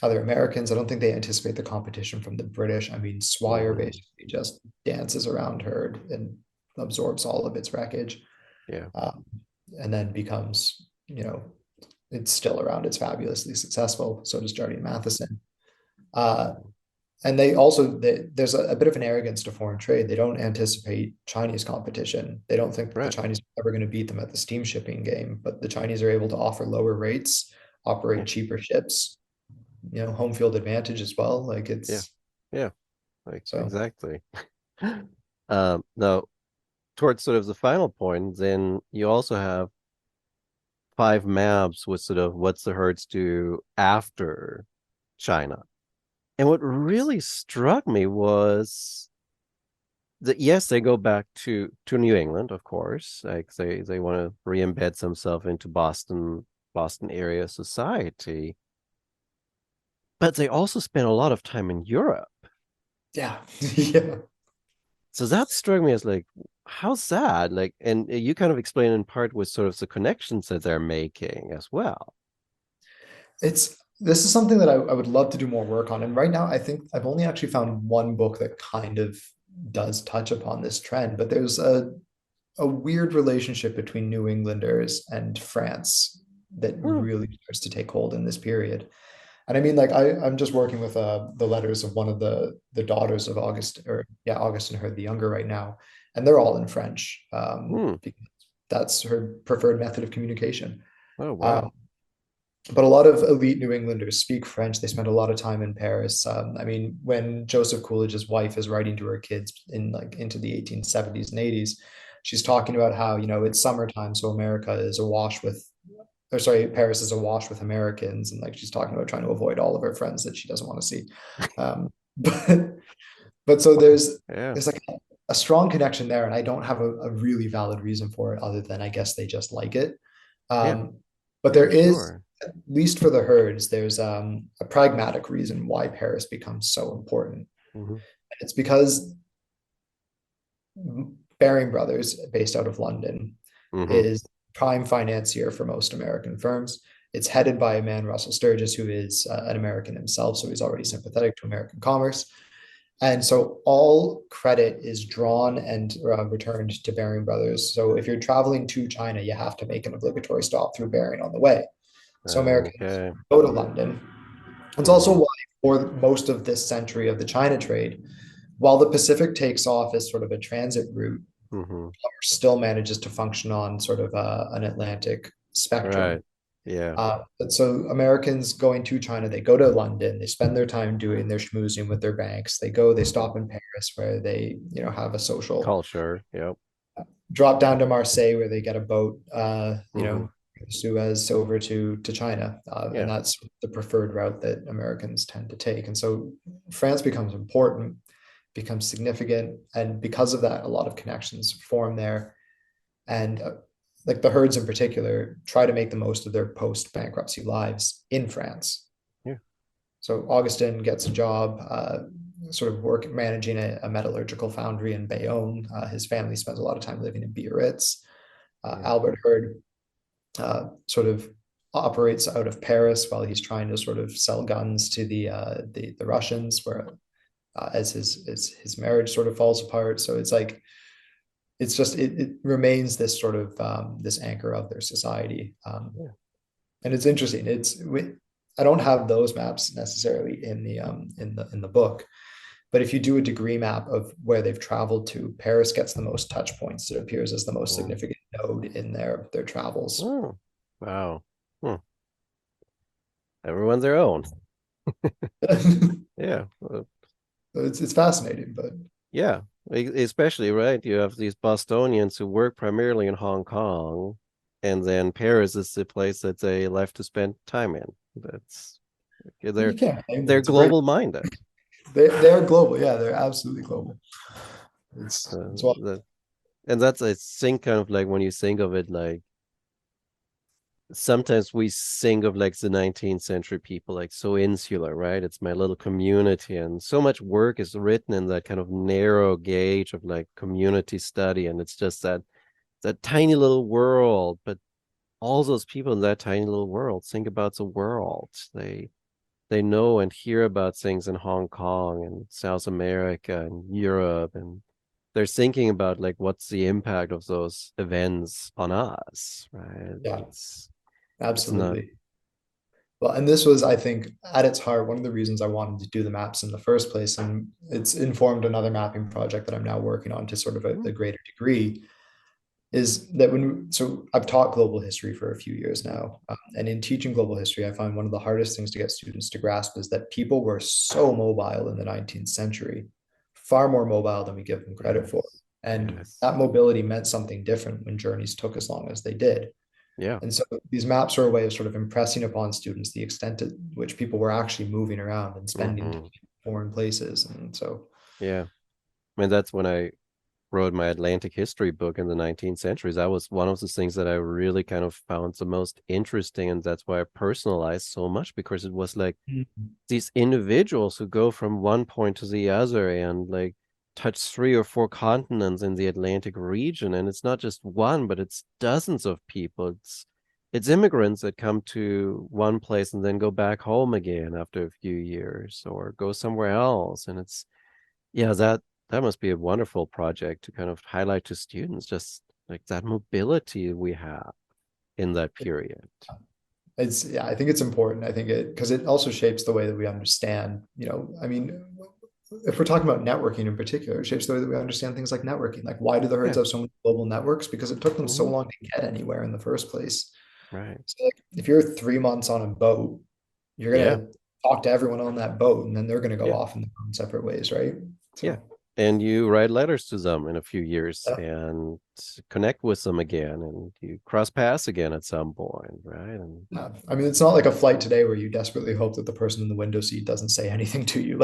other Americans. I don't think they anticipate the competition from the British. I mean, Swire mhm, basically just dances around herd and absorbs all of its wreckage, yeah. um, and then becomes, it's still around. It's fabulously successful. So does Jardine Matheson. Uh, and there's a bit of an arrogance to foreign trade. They don't anticipate Chinese competition. They don't think that the Right. Chinese are ever going to beat them at the steam shipping game, but the Chinese are able to offer lower rates, Yeah. operate cheaper ships, home field advantage as well. Like Yeah. it's Yeah. Like so exactly. Now towards sort of the final point, then you also have five maps with sort of what's the herds do after China. And what really struck me was that yes, they go back to New England, of course. Like they want to re-embed themselves into Boston area society, but they also spend a lot of time in Europe. yeah. Yeah. So that struck me as like, how sad. Like, and you kind of explain in part with sort of the connections that they're making as well. This is something that I would love to do more work on. And right now, I think I've only actually found one book that kind of does touch upon this trend, but there's a weird relationship between New Englanders and France that Hmm. really starts to take hold in this period. And I mean, like I'm just working with the letters of one of the daughters of August, or yeah, August and her, the younger right now, and they're all in French, Hmm. because that's her preferred method of communication. Oh Um, wow. but a lot of elite New Englanders speak French. They spend a lot of time in Paris. I mean, when Joseph Coolidge's wife is writing to her kids in like into the 1870s and 80s, she's talking about how, it's summertime, so America is awash with, or sorry, Paris is awash with Americans, and like she's talking about trying to avoid all of her friends that she doesn't want to see. But so Yeah. there's like a strong connection there, and I don't have a really valid reason for it other than I guess they just like it. Yeah. Um, but there For is, sure. at least for the herds, there's a pragmatic reason why Paris becomes so important. Hmm. It's because Baring Brothers, based out of London, Hmm. is prime financier for most American firms. It's headed by a man, Russell Sturgis, who is an American himself, so he's already sympathetic to American commerce. And so all credit is drawn and returned to Baring Brothers. So if you're traveling to China, you have to make an obligatory stop through Baring on the way. So Americans Okay. go to London. It's also Hmm. why, for most of this century of the China trade, while the Pacific takes off as sort of a transit route, Hmm. commerce still manages to function on sort of an Atlantic spectrum. Right. Yeah. But so Americans going to China, they go to London, they spend their time doing their schmoozing with their banks. They stop in Paris where they, have a social, Culture. Yep. drop down to Marseille where they get a boat, Hmm. Suez over to China, and Yeah. that's the preferred route that Americans tend to take. And so France becomes important, becomes significant, and because of that, a lot of connections form there. And like the Herds in particular, try to make the most of their post bankruptcy lives in France. Yeah. So Augustin gets a job, sort of work managing a metallurgical foundry in Bayonne. His family spends a lot of time living in Biarritz. Yeah. Albert Herd sort of operates out of Paris while he's trying to sort of sell guns to the Russians, where as his marriage sort of falls apart. So it's like it's just it remains this sort of this anchor of their society, Yeah. and it's interesting. I don't have those maps necessarily in the book, but if you do a degree map of where they've traveled to, Paris gets the most touch points. It appears as the most Oh. significant node in their travels. Oh. Wow. Hmm. Everyone their own. Yeah. It's fascinating, but Yeah. Especially, right? You have these Bostonians who work primarily in Hong Kong, and then Paris is the place that they left to spend time in. That's okay, you can't blame them. they're It's a great. global minded. They're global. Yeah, they're absolutely global. It's well. The and that's I think kind of like when you think of it, like sometimes we think of like the 19th century people like so insular, right? It's my little community, and so much work is written in that kind of narrow gauge of like community study, and it's just that tiny little world. But all those people in that tiny little world think about the world. They know and hear about things in Hong Kong and South America and Europe, and they're thinking about like what's the impact of those events on us, right? Yeah, It's not. absolutely. Well, and this was, I think, at its heart, one of the reasons I wanted to do the maps in the first place. And it's informed another mapping project that I'm now working on to sort of a greater degree. Is that so I've taught global history for a few years now. And in teaching global history, I find one of the hardest things to get students to grasp is that people were so mobile in the 19th century, far more mobile than we give them credit for. Yes. And Yes. that mobility meant something different when journeys took as long as they did. Yeah. And so these maps are a way of sort of impressing upon students the extent to which people were actually moving around and spending time Hmm. in foreign places. And so, Yeah. I mean, that's when I wrote my Atlantic history book in the 19th centuries. That was one of the things that I really kind of found the most interesting. And that's why I personalized so much, because it was like these individuals who go from one point to the other and like touch three or four continents in the Atlantic region. And it's not just one, but it's dozens of people. It's immigrants that come to one place and then go back home again after a few years or go somewhere else. And it's yeah, that must be a wonderful project to kind of highlight to students just like that mobility we have in that period. it's yeah, I think it's important. I think it because it also shapes the way that we understand, I mean, if we're talking about networking in particular, it shapes the way that we understand things like networking. Like, why do the herds Yeah. have so many global networks? Because it took them so Hmm. long to get anywhere in the first place. Right. So like, if you're 3 months on a boat, you're Yeah. gonna talk to everyone on that boat, and then they're gonna go Yeah. off in their own separate ways, right? Yeah. So And you write letters to them in a few years yeah, and connect with them again, and you cross paths again at some point, right? And yeah. I mean, it's not like a flight today where you desperately hope that the person in the window seat doesn't say anything to you.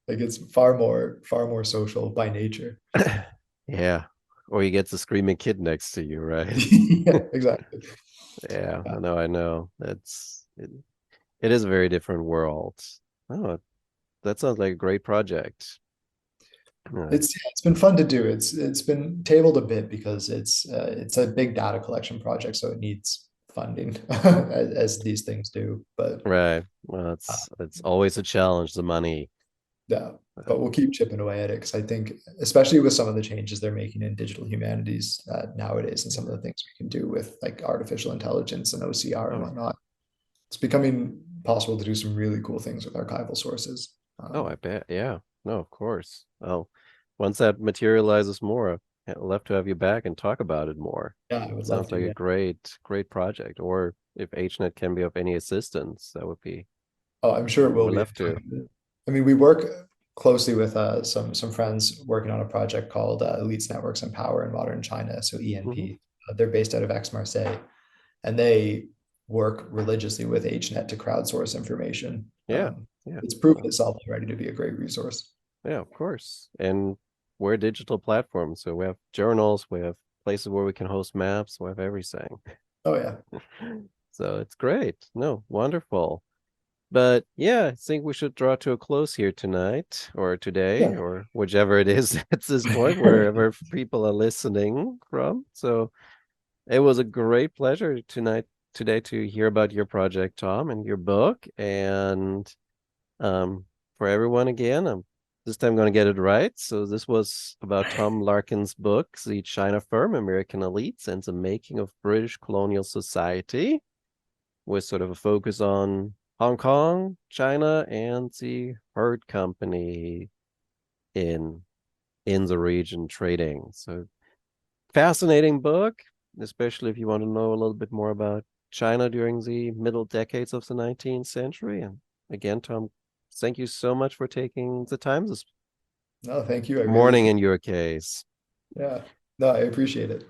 It's far more social by nature. yeah. Or you get the screaming kid next to you, right? Yeah, exactly. Yeah, Yeah. I know. It is a very different world. Oh, that sounds like a great project. Uh, It's been fun to do. It's been tabled a bit because it's a big data collection project, so it needs funding as these things do. But right. Well, uh, it's always a challenge, the money. yeah, Uh, but we'll keep chipping away at it because I think, especially with some of the changes they're making in digital humanities nowadays, and some of the things we can do with like artificial intelligence and OCR and oh, whatnot, it's becoming possible to do some really cool things with archival sources. oh, I bet. Yeah. No, of course. Oh, once that materializes more, I'd love to have you back and talk about it more. Yeah, I It would love sounds to. like a Yeah. great project. Or if HNet can be of any assistance, that would be, Oh, I'm sure it I will would be. love to. I mean, we work closely with some friends working on a project called Elites Networks and Power in Modern China, so Hmm. ENP. They're based out of Aix-Marseille, and they work religiously with HNet to crowdsource information. Yeah. Yeah. It's proven Well, itself already to be a great resource. yeah, of course. And we're a digital platform, so we have journals, we have places where we can host maps, we have everything. Oh yeah. So it's great. No, wonderful. But yeah, I think we should draw to a close here tonight or today Yeah. or whichever it is at this point, wherever people are listening from. So it was a great pleasure today to hear about your project, Tom, and your book. And for everyone again, I'm this time going to get it right. So this was about Tom Larkin's book, The China Firm, American Elites and the Making of British Colonial Society, with sort of a focus on Hong Kong, China, and the Herd Company in the region trading. So fascinating book, especially if you want to know a little bit more about China during the middle decades of the 19th century. And again, Tom, thank you so much for taking the time this No, thank you. I really morning appreciate in your case. it. Yeah. No, I appreciate it.